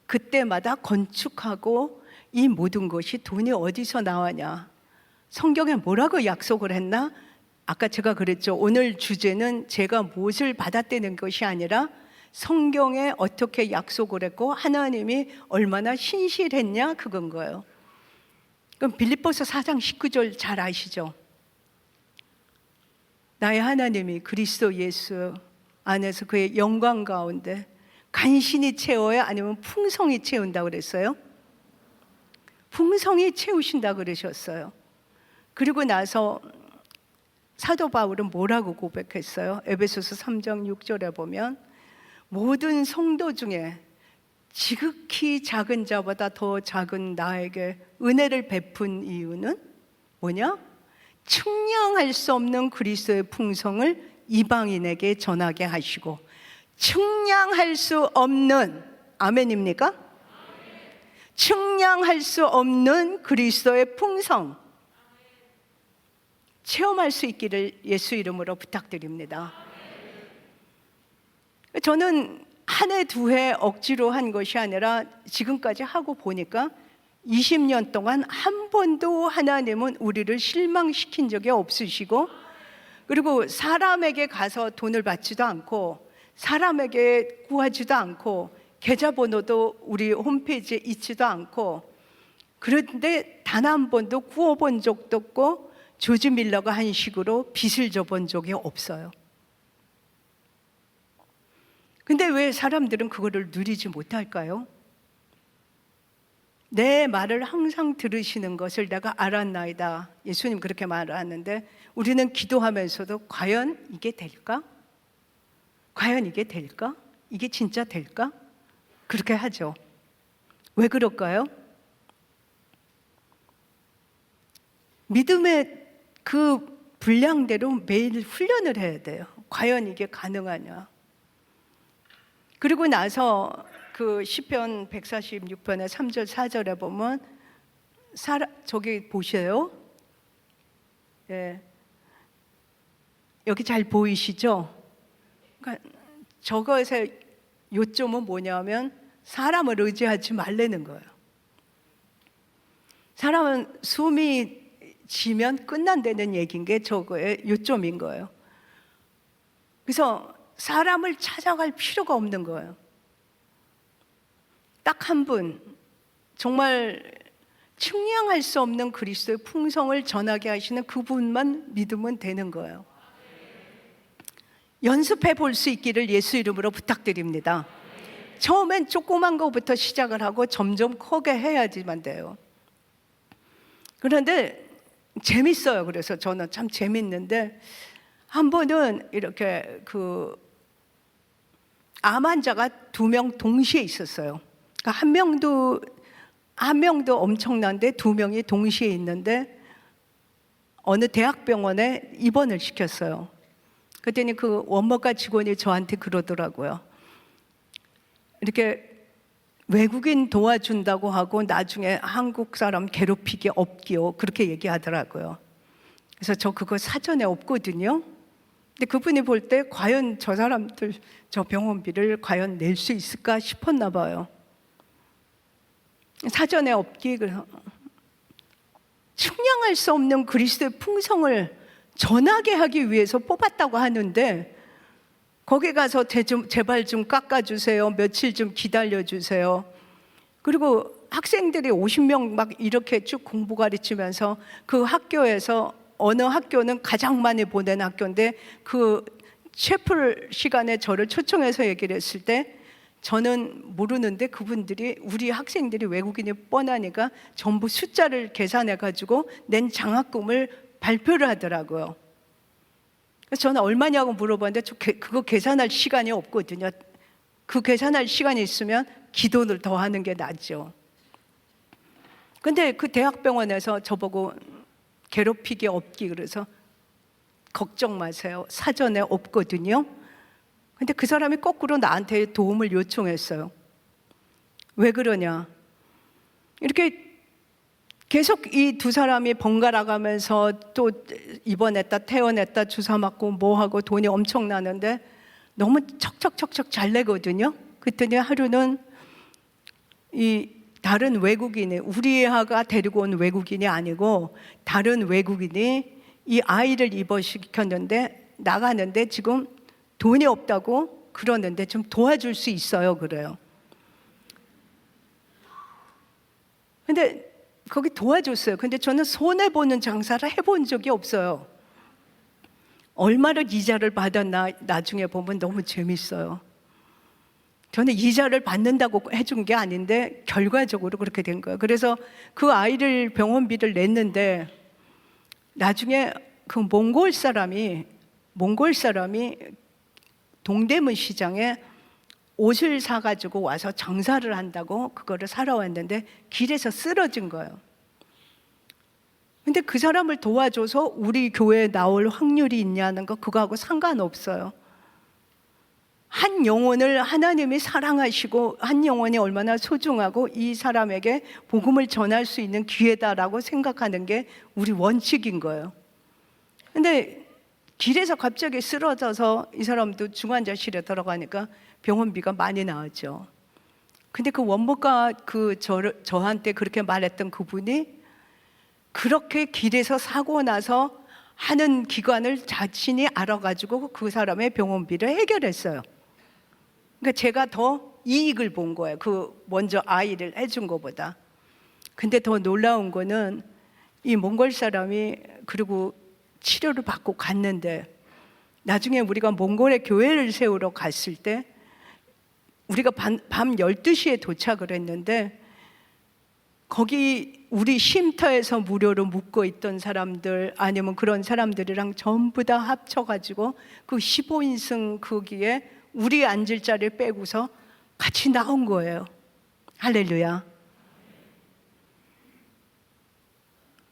그때마다 건축하고 이 모든 것이 돈이 어디서 나왔냐? 성경에 뭐라고 약속을 했나? 아까 제가 그랬죠. 오늘 주제는 제가 무엇을 받아떼는 것이 아니라 성경에 어떻게 약속을 했고 하나님이 얼마나 신실했냐, 그건 거예요. 그럼 빌립보서 4장 19절 잘 아시죠? 나의 하나님이 그리스도 예수 안에서 그의 영광 가운데 간신히 채워야, 아니면 풍성히 채운다고 그랬어요? 풍성히 채우신다고 그러셨어요. 그리고 나서 사도 바울은 뭐라고 고백했어요? 에베소서 3장 6절에 보면 모든 성도 중에 지극히 작은 자보다 더 작은 나에게 은혜를 베푼 이유는 뭐냐? 측량할 수 없는 그리스도의 풍성을 이방인에게 전하게 하시고, 측량할 수 없는, 아멘입니까? 측량할 수 없는 그리스도의 풍성 체험할 수 있기를 예수 이름으로 부탁드립니다. 저는 한 해, 두 해 억지로 한 것이 아니라 지금까지 하고 보니까 20년 동안 한 번도 하나님은 우리를 실망시킨 적이 없으시고, 그리고 사람에게 가서 돈을 받지도 않고 사람에게 구하지도 않고 계좌번호도 우리 홈페이지에 있지도 않고, 그런데 단 한 번도 구워본 적도 없고 조지 밀러가 한 식으로 빚을 져본 적이 없어요. 근데 왜 사람들은 그거를 누리지 못할까요? 내 말을 항상 들으시는 것을 내가 알았나이다. 예수님 그렇게 말하는데, 우리는 기도하면서도 과연 이게 될까? 과연 이게 될까? 이게 진짜 될까? 그렇게 하죠. 왜 그럴까요? 믿음의 그 분량대로 매일 훈련을 해야 돼요. 과연 이게 가능하냐? 그리고 나서 그 시편 146편의 3절 4절에 보면 저기 보세요. 예. 여기 잘 보이시죠? 그러니까 저것의 요점은 뭐냐면 사람을 의지하지 말라는 거예요. 사람은 숨이 지면 끝난다는 얘기인 게 저거의 요점인 거예요. 그래서 사람을 찾아갈 필요가 없는 거예요. 딱 한 분, 정말 측량할 수 없는 그리스도의 풍성을 전하게 하시는 그분만 믿으면 되는 거예요. 연습해 볼 수 있기를 예수 이름으로 부탁드립니다. 처음엔 조그만 거부터 시작을 하고 점점 크게 해야지만 돼요. 그런데 재밌어요. 그래서 저는 참 재밌는데, 한 번은 이렇게 암 환자가 2명 동시에 있었어요. 그러니까 한 명도 엄청난데 2명이 동시에 있는데 어느 대학병원에 입원을 시켰어요. 그랬더니 그 원모가 직원이 저한테 그러더라고요. 이렇게 외국인 도와준다고 하고 나중에 한국 사람 괴롭히기 없기요, 그렇게 얘기하더라고요. 그래서 저 그거 사전에 없거든요. 근데 그분이 볼 때 과연 저 사람들 저 병원비를 과연 낼 수 있을까 싶었나 봐요. 사전에 없기, 그래서 측량할 수 없는 그리스도의 풍성을 전하게 하기 위해서 뽑았다고 하는데, 거기 가서 제발 좀 깎아주세요, 며칠 좀 기다려주세요. 그리고 학생들이 50명 막 이렇게 쭉 공부 가르치면서 그 학교에서 어느 학교는 가장 많이 보낸 학교인데, 그 채플 시간에 저를 초청해서 얘기를 했을 때 저는 모르는데 그분들이, 우리 학생들이 외국인이 뻔하니까 전부 숫자를 계산해 가지고 낸 장학금을 발표를 하더라고요. 그래서 저는 얼마냐고 물어봤는데 그거 계산할 시간이 없거든요. 그 계산할 시간이 있으면 기도를 더 하는 게 낫죠. 근데 그 대학병원에서 저보고 괴롭히기 없기, 그래서 걱정 마세요, 사전에 없거든요. 근데 그 사람이 거꾸로 나한테 도움을 요청했어요. 왜 그러냐, 이렇게 계속 이 두 사람이 번갈아 가면서 또 입원했다 퇴원했다 주사 맞고 뭐하고 돈이 엄청 나는데 너무 척척척척 잘 내거든요. 그랬더니 하루는 이 다른 외국인이, 우리 애가 데리고 온 외국인이 아니고 다른 외국인이 이 아이를 입원시켰는데 나가는데 지금 돈이 없다고 그러는데 좀 도와줄 수 있어요, 그래요. 근데 거기 도와줬어요. 근데 저는 손해보는 장사를 해본 적이 없어요. 얼마를 이자를 받았나 나중에 보면 너무 재밌어요. 저는 이자를 받는다고 해준 게 아닌데 결과적으로 그렇게 된 거예요. 그래서 그 아이를 병원비를 냈는데 나중에 그 몽골 사람이 동대문 시장에 옷을 사가지고 와서 장사를 한다고 그거를 사러 왔는데 길에서 쓰러진 거예요. 근데 그 사람을 도와줘서 우리 교회에 나올 확률이 있냐는 거, 그거하고 상관없어요. 한 영혼을 하나님이 사랑하시고 한 영혼이 얼마나 소중하고 이 사람에게 복음을 전할 수 있는 기회다라고 생각하는 게 우리 원칙인 거예요. 근데 길에서 갑자기 쓰러져서 이 사람도 중환자실에 들어가니까 병원비가 많이 나왔죠. 근데 그 원모가 저한테 그렇게 말했던 그분이 그렇게 길에서 사고 나서 하는 기관을 자신이 알아가지고 그 사람의 병원비를 해결했어요. 그러니까 제가 더 이익을 본 거예요, 그 먼저 아이를 해준 것보다. 근데 더 놀라운 거는 이 몽골 사람이 그리고 치료를 받고 갔는데 나중에 우리가 몽골에 교회를 세우러 갔을 때 우리가 밤 12시에 도착을 했는데 거기 우리 쉼터에서 무료로 묵고 있던 사람들 아니면 그런 사람들이랑 전부 다 합쳐가지고 그 15인승 거기에 우리 앉을 자리를 빼고서 같이 나온 거예요. 할렐루야.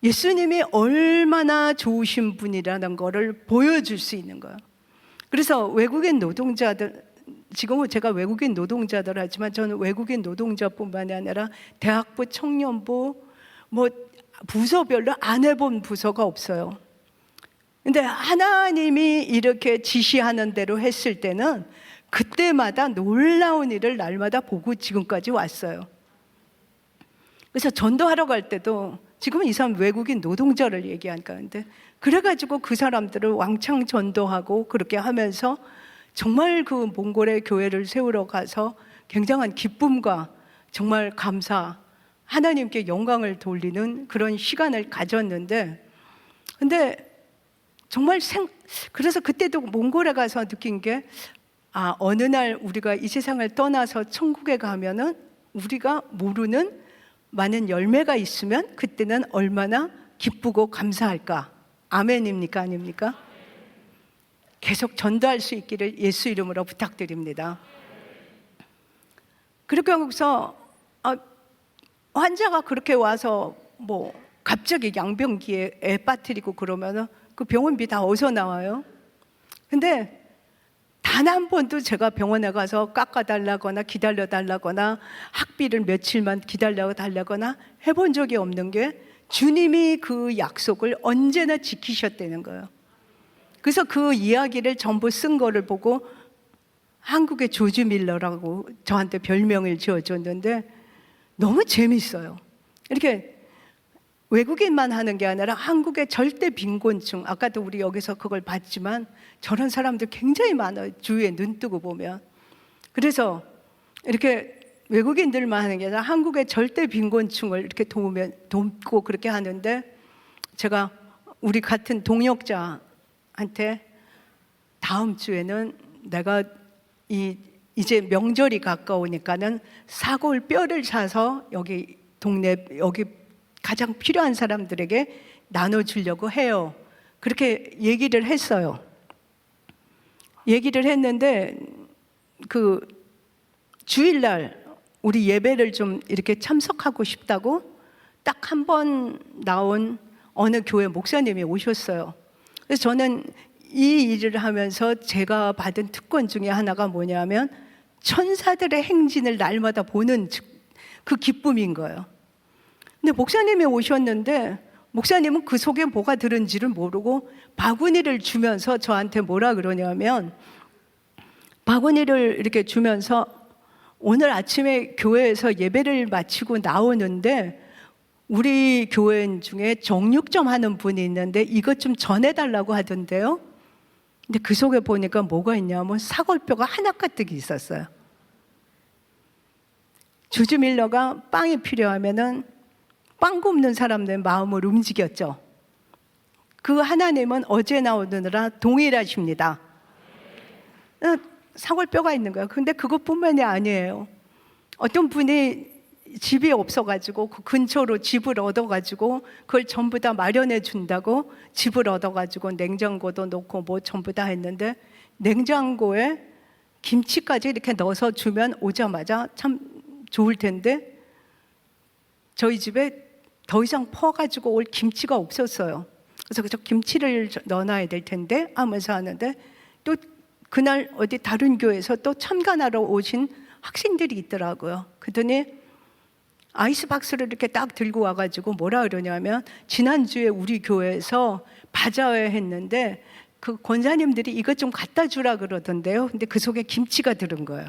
예수님이 얼마나 좋으신 분이라는 거를 보여줄 수 있는 거예요. 그래서 외국인 노동자들, 지금은 제가 외국인 노동자들 하지만 저는 외국인 노동자뿐만이 아니라 대학부, 청년부, 뭐 부서별로 안 해본 부서가 없어요. 근데 하나님이 이렇게 지시하는 대로 했을 때는 그때마다 놀라운 일을 날마다 보고 지금까지 왔어요. 그래서 전도하러 갈 때도 지금은 이 사람 외국인 노동자를 얘기하니까, 근데 그래가지고 그 사람들을 왕창 전도하고 그렇게 하면서 정말 그 몽골의 교회를 세우러 가서 굉장한 기쁨과 정말 감사, 하나님께 영광을 돌리는 그런 시간을 가졌는데, 근데 정말 그래서 그때도 몽골에 가서 느낀 게, 어느 날 우리가 이 세상을 떠나서 천국에 가면은 우리가 모르는 많은 열매가 있으면 그때는 얼마나 기쁘고 감사할까. 아멘입니까? 아닙니까? 계속 전도할 수 있기를 예수 이름으로 부탁드립니다. 그렇게 하고서 환자가 그렇게 와서 뭐 갑자기 양병기에 애 빠뜨리고 그러면은 그 병원비 다 어디서 나와요? 근데 단 한 번도 제가 병원에 가서 깎아달라거나 기다려달라거나 학비를 며칠만 기다려달라거나 해본 적이 없는 게 주님이 그 약속을 언제나 지키셨다는 거예요. 그래서 그 이야기를 전부 쓴 거를 보고 한국의 조지 밀러라고 저한테 별명을 지어줬는데 너무 재밌어요. 이렇게 외국인만 하는 게 아니라 한국의 절대 빈곤층, 아까도 우리 여기서 그걸 봤지만 저런 사람들 굉장히 많아요. 주위에 눈 뜨고 보면. 그래서 이렇게 외국인들만 하는 게 아니라 한국의 절대 빈곤층을 이렇게 돕고 그렇게 하는데, 제가 우리 같은 동역자한테 다음 주에는 내가 이제 명절이 가까우니까는 사골 뼈를 사서 여기 동네 여기 가장 필요한 사람들에게 나눠주려고 해요. 그렇게 얘기를 했어요. 얘기를 했는데 그 주일날 우리 예배를 좀 이렇게 참석하고 싶다고 딱 한 번 나온 어느 교회 목사님이 오셨어요. 그래서 저는 이 일을 하면서 제가 받은 특권 중에 하나가 뭐냐면 천사들의 행진을 날마다 보는 그 기쁨인 거예요. 근데 목사님이 오셨는데 목사님은 그 속에 뭐가 들은지를 모르고 바구니를 주면서 저한테 뭐라 그러냐면, 바구니를 이렇게 주면서 오늘 아침에 교회에서 예배를 마치고 나오는데 우리 교인 중에 정육점 하는 분이 있는데 이것 좀 전해달라고 하던데요. 근데 그 속에 보니까 뭐가 있냐면 사골뼈가 하나 가득 있었어요. 조지 밀러가 빵이 필요하면은 빵 굽는 사람들의 마음을 움직였죠. 그 하나님은 어제나 오늘이나 동일하십니다. 사골뼈가 있는 거예요. 근데 그것뿐만이 아니에요. 어떤 분이 집이 없어가지고 그 근처로 집을 얻어가지고 그걸 전부 다 마련해 준다고 집을 얻어가지고 냉장고도 넣고 뭐 전부 다 했는데 냉장고에 김치까지 이렇게 넣어서 주면 오자마자 참 좋을 텐데 저희 집에 더 이상 퍼가지고 올 김치가 없었어요. 그래서 저 김치를 넣어놔야 될 텐데 하면서 하는데 또 그날 어디 다른 교회에서 또 참관하러 오신 학생들이 있더라고요. 그랬더니 아이스박스를 이렇게 딱 들고 와가지고 뭐라 그러냐면 지난주에 우리 교회에서 바자회 했는데 그 권사님들이 이것 좀 갖다 주라 그러던데요. 근데 그 속에 김치가 들은 거예요.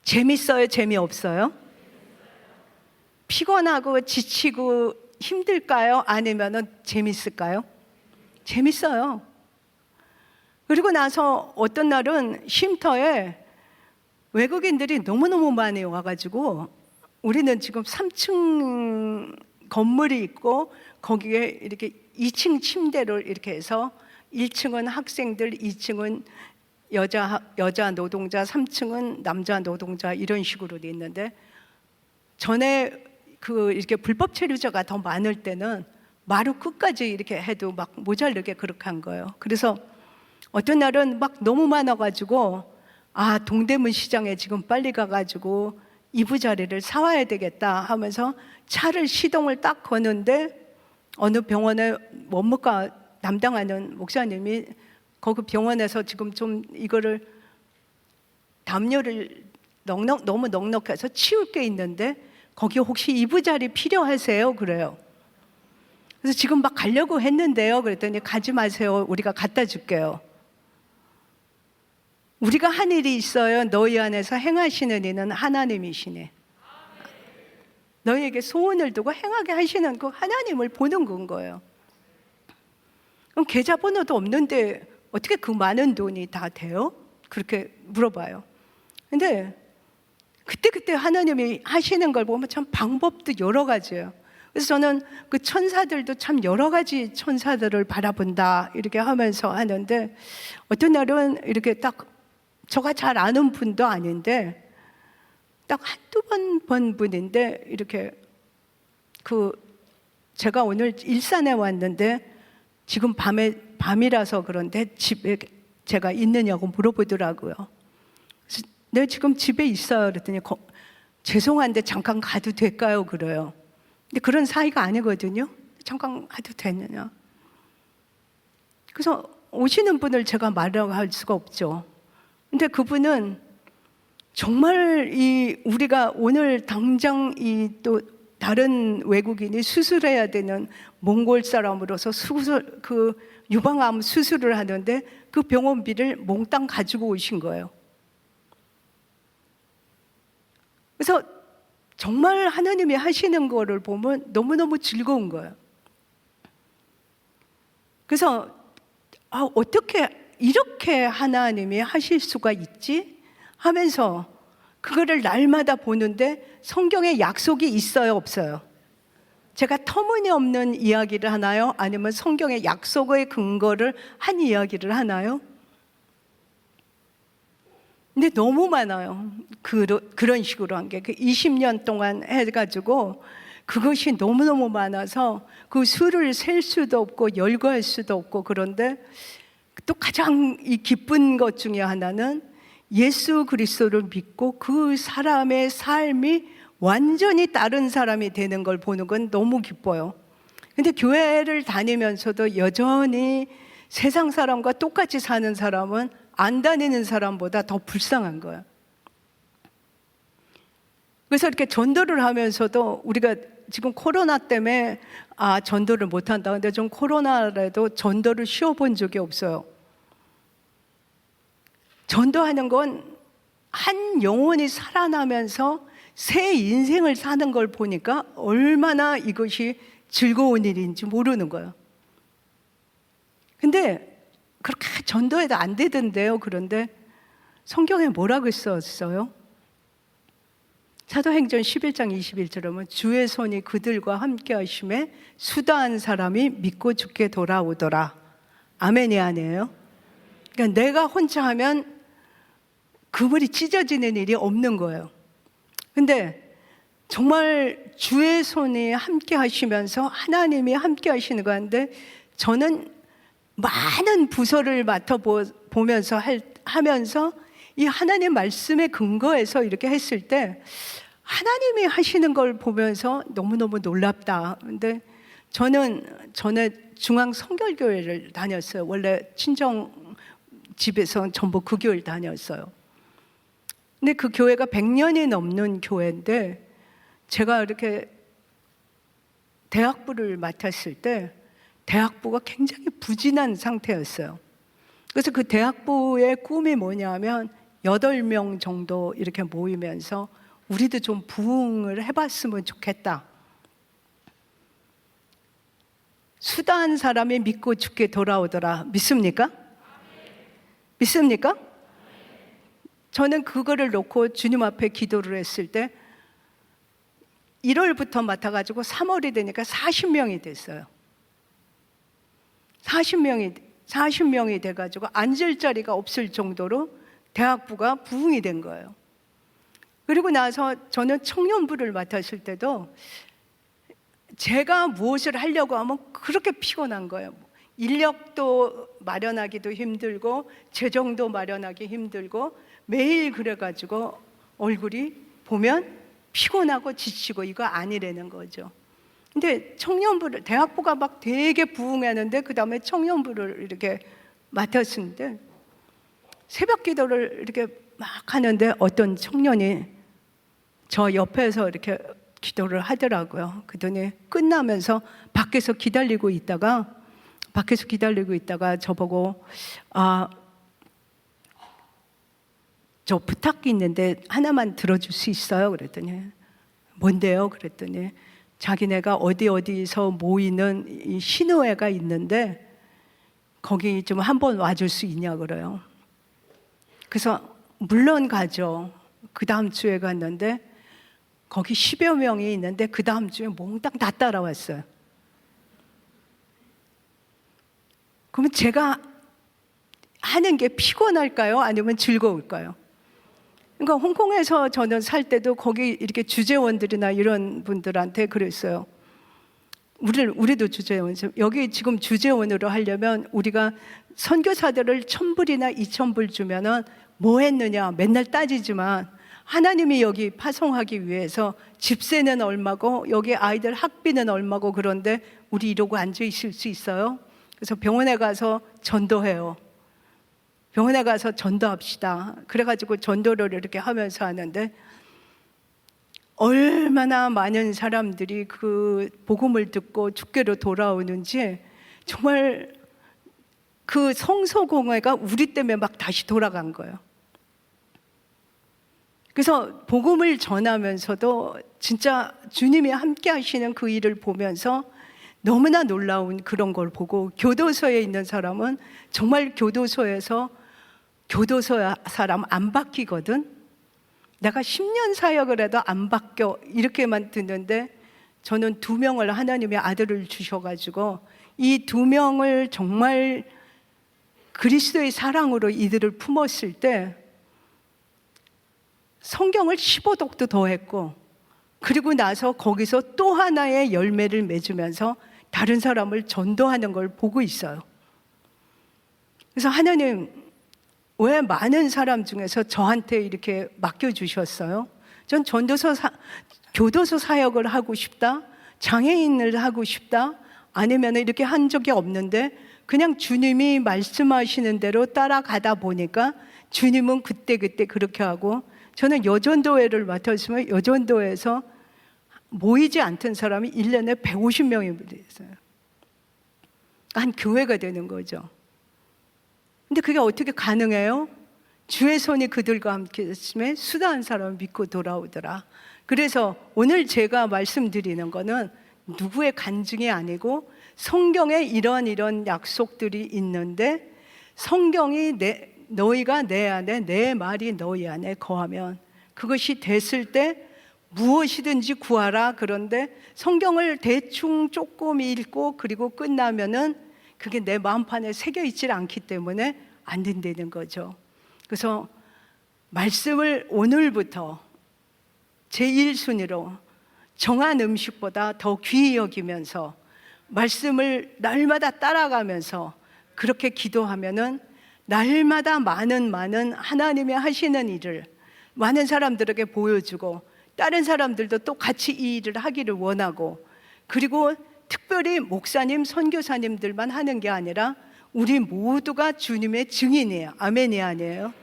재밌어요? 재미없어요? 피곤하고 지치고 힘들까요? 아니면은 재밌을까요? 재밌어요. 그리고 나서 어떤 날은 쉼터에 외국인들이 너무너무 많이 와가지고 우리는 지금 3층 건물이 있고 거기에 이렇게 2층 침대를 이렇게 해서 1층은 학생들, 2층은 여자 노동자, 3층은 남자 노동자 이런 식으로 돼 있는데 전에 이렇게 불법 체류자가 더 많을 때는 마루 끝까지 이렇게 해도 막 모자르게 그렇게 한 거예요. 그래서 어떤 날은 막 너무 많아가지고 동대문 시장에 지금 빨리 가가지고 이부자리를 사와야 되겠다 하면서 차를 시동을 딱 거는데 어느 병원에 원무과 담당하는 목사님이 거기 병원에서 지금 좀 이거를 담요를 너무 넉넉해서 치울 게 있는데 거기 혹시 이부자리 필요하세요? 그래요. 그래서 지금 막 가려고 했는데요. 그랬더니 가지 마세요. 우리가 갖다 줄게요. 우리가 한 일이 있어요. 너희 안에서 행하시는 이는 하나님이시네. 너희에게 소원을 두고 행하게 하시는 그 하나님을 보는 건 거예요. 그럼 계좌번호도 없는데 어떻게 그 많은 돈이 다 돼요? 그렇게 물어봐요. 근데 그때 하나님이 하시는 걸 보면 참 방법도 여러 가지예요. 그래서 저는 그 천사들도 참 여러 가지 천사들을 바라본다 이렇게 하면서 하는데 어떤 날은 이렇게 딱 저가 잘 아는 분도 아닌데 딱 한두 번 본 분인데 이렇게 제가 오늘 일산에 왔는데 지금 밤이라서 그런데 집에 제가 있느냐고 물어보더라고요. 그래서 네, 지금 집에 있어요. 그랬더니 죄송한데 잠깐 가도 될까요? 그래요. 근데 그런 사이가 아니거든요. 잠깐 가도 되느냐. 그래서 오시는 분을 제가 말이라고 할 수가 없죠. 근데 그분은 정말 우리가 오늘 당장 또 다른 외국인이 수술해야 되는 몽골 사람으로서 그 유방암 수술을 하는데 그 병원비를 몽땅 가지고 오신 거예요. 그래서 정말 하나님이 하시는 거를 보면 너무너무 즐거운 거예요. 그래서 어떻게 이렇게 하나님이 하실 수가 있지? 하면서 그거를 날마다 보는데 성경에 약속이 있어요, 없어요? 제가 터무니없는 이야기를 하나요? 아니면 성경의 약속의 근거를 한 이야기를 하나요? 근데 너무 많아요. 그런 식으로 한 게. 20년 동안 해가지고 그것이 너무너무 많아서 그 수를 셀 수도 없고 열거할 수도 없고, 그런데 또 가장 기쁜 것 중에 하나는 예수 그리스도를 믿고 그 사람의 삶이 완전히 다른 사람이 되는 걸 보는 건 너무 기뻐요. 근데 교회를 다니면서도 여전히 세상 사람과 똑같이 사는 사람은 안 다니는 사람보다 더 불쌍한 거예요. 그래서 이렇게 전도를 하면서도 우리가 지금 코로나 때문에 전도를 못한다. 근데 좀 코로나라도 전도를 쉬어본 적이 없어요. 전도하는 건 한 영혼이 살아나면서 새 인생을 사는 걸 보니까 얼마나 이것이 즐거운 일인지 모르는 거예요. 근데 그렇게 전도해도 안 되던데요. 그런데 성경에 뭐라고 썼어요? 사도행전 11장 21절에 보면 주의 손이 그들과 함께 하심에 수다한 사람이 믿고 죽게 돌아오더라. 아멘이 아니에요? 그러니까 내가 혼자 하면 그물이 찢어지는 일이 없는 거예요. 근데 정말 주의 손이 함께 하시면서 하나님이 함께 하시는 건데, 저는 많은 부서를 맡아보면서 하면서 이 하나님 말씀의 근거에서 이렇게 했을 때 하나님이 하시는 걸 보면서 너무너무 놀랍다. 근데 저는 전에 중앙 성결교회를 다녔어요. 원래 친정 집에서 전부 그 교회를 다녔어요. 근데 그 교회가 100년이 넘는 교회인데 제가 이렇게 대학부를 맡았을 때 대학부가 굉장히 부진한 상태였어요. 그래서 그 대학부의 꿈이 뭐냐면 8명 정도 이렇게 모이면서 우리도 좀 부흥을 해봤으면 좋겠다. 수다한 사람이 믿고 죽게 돌아오더라. 믿습니까? 믿습니까? 저는 그거를 놓고 주님 앞에 기도를 했을 때 1월부터 맡아가지고 3월이 되니까 40명이 됐어요. 40명이 돼가지고 앉을 자리가 없을 정도로 대학부가 부흥이 된 거예요. 그리고 나서 저는 청년부를 맡았을 때도 제가 무엇을 하려고 하면 그렇게 피곤한 거예요. 인력도 마련하기도 힘들고 재정도 마련하기 힘들고 매일 그래가지고 얼굴이 보면 피곤하고 지치고 이거 아니라는 거죠. 근데 청년부를, 대학부가 막 되게 부흥하는데 그 다음에 청년부를 이렇게 맡았는데 새벽 기도를 이렇게 막 하는데 어떤 청년이 저 옆에서 이렇게 기도를 하더라고요. 그랬더니 끝나면서 밖에서 기다리고 있다가 저보고 저 부탁이 있는데 하나만 들어줄 수 있어요? 그랬더니 뭔데요? 그랬더니 자기네가 어디서 모이는 이 신우회가 있는데 거기 좀 한번 와줄 수 있냐 그래요. 그래서 물론 가죠. 그 다음 주에 갔는데 거기 10여 명이 있는데 그 다음 주에 몽땅 다 따라왔어요. 그러면 제가 하는 게 피곤할까요? 아니면 즐거울까요? 그러니까 홍콩에서 저는 살 때도 거기 이렇게 주재원들이나 이런 분들한테 그랬어요. 우리도 주재원, 여기 지금 주재원으로 하려면 우리가 선교사들을 1,000불이나 2,000불 주면은 뭐 했느냐 맨날 따지지만 하나님이 여기 파송하기 위해서 집세는 얼마고 여기 아이들 학비는 얼마고, 그런데 우리 이러고 앉아 있을 수 있어요? 그래서 병원에 가서 전도해요. 병원에 가서 전도합시다. 그래가지고 전도를 이렇게 하면서 하는데 얼마나 많은 사람들이 그 복음을 듣고 주께로 돌아오는지 정말 그 성소공회가 우리 때문에 막 다시 돌아간 거예요. 그래서 복음을 전하면서도 진짜 주님이 함께 하시는 그 일을 보면서 너무나 놀라운 그런 걸 보고, 교도소에 있는 사람은 정말 교도소에서 교도소 사람 안 바뀌거든. 내가 10년 사역을 해도 안 바뀌어 이렇게만 듣는데, 저는 2명을 하나님의 아들을 주셔가지고 이 2명을 정말 그리스도의 사랑으로 이들을 품었을 때 성경을 15독도 더 했고, 그리고 나서 거기서 또 하나의 열매를 맺으면서 다른 사람을 전도하는 걸 보고 있어요. 그래서 하나님, 왜 많은 사람 중에서 저한테 이렇게 맡겨주셨어요? 전 교도소 사역을 하고 싶다, 장애인을 하고 싶다, 아니면 이렇게 한 적이 없는데 그냥 주님이 말씀하시는 대로 따라가다 보니까 주님은 그때그때 그렇게 하고, 저는 여전도회를 맡았으면 여전도회에서 모이지 않던 사람이 1년에 150명이 됐어요. 한 교회가 되는 거죠. 근데 그게 어떻게 가능해요? 주의 손이 그들과 함께 있음에 수다한 사람을 믿고 돌아오더라. 그래서 오늘 제가 말씀드리는 거는 누구의 간증이 아니고 성경에 이런 약속들이 있는데, 성경이 너희가 내 안에, 내 말이 너희 안에 거하면 그것이 됐을 때 무엇이든지 구하라. 그런데 성경을 대충 조금 읽고 그리고 끝나면은 그게 내 마음판에 새겨 있질 않기 때문에 안 된다는 거죠. 그래서 말씀을 오늘부터 제1순위로 정한 음식보다 더 귀히 여기면서 말씀을 날마다 따라가면서 그렇게 기도하면은 날마다 많은 하나님이 하시는 일을 많은 사람들에게 보여주고, 다른 사람들도 또 같이 이 일을 하기를 원하고, 그리고 특별히 목사님, 선교사님들만 하는 게 아니라 우리 모두가 주님의 증인이에요. 아멘이 아니에요?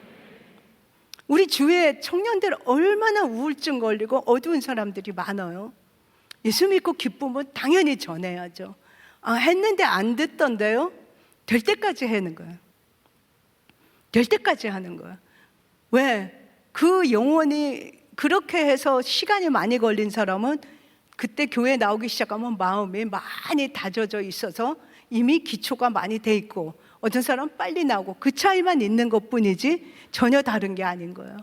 우리 주위에 청년들 얼마나 우울증 걸리고 어두운 사람들이 많아요. 예수 믿고 기쁨은 당연히 전해야죠. 했는데 안 듣던데요? 될 때까지 하는 거예요. 될 때까지 하는 거예요. 왜? 그 영혼이 그렇게 해서 시간이 많이 걸린 사람은 그때 교회 나오기 시작하면 마음이 많이 다져져 있어서 이미 기초가 많이 돼 있고, 어떤 사람은 빨리 나오고, 그 차이만 있는 것뿐이지 전혀 다른 게 아닌 거예요.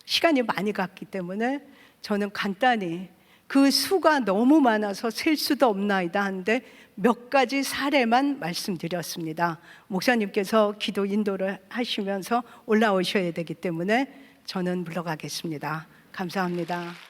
시간이 많이 갔기 때문에 저는 간단히 그 수가 너무 많아서 셀 수도 없나이다 하는데 몇 가지 사례만 말씀드렸습니다. 목사님께서 기도 인도를 하시면서 올라오셔야 되기 때문에 저는 물러가겠습니다. 감사합니다.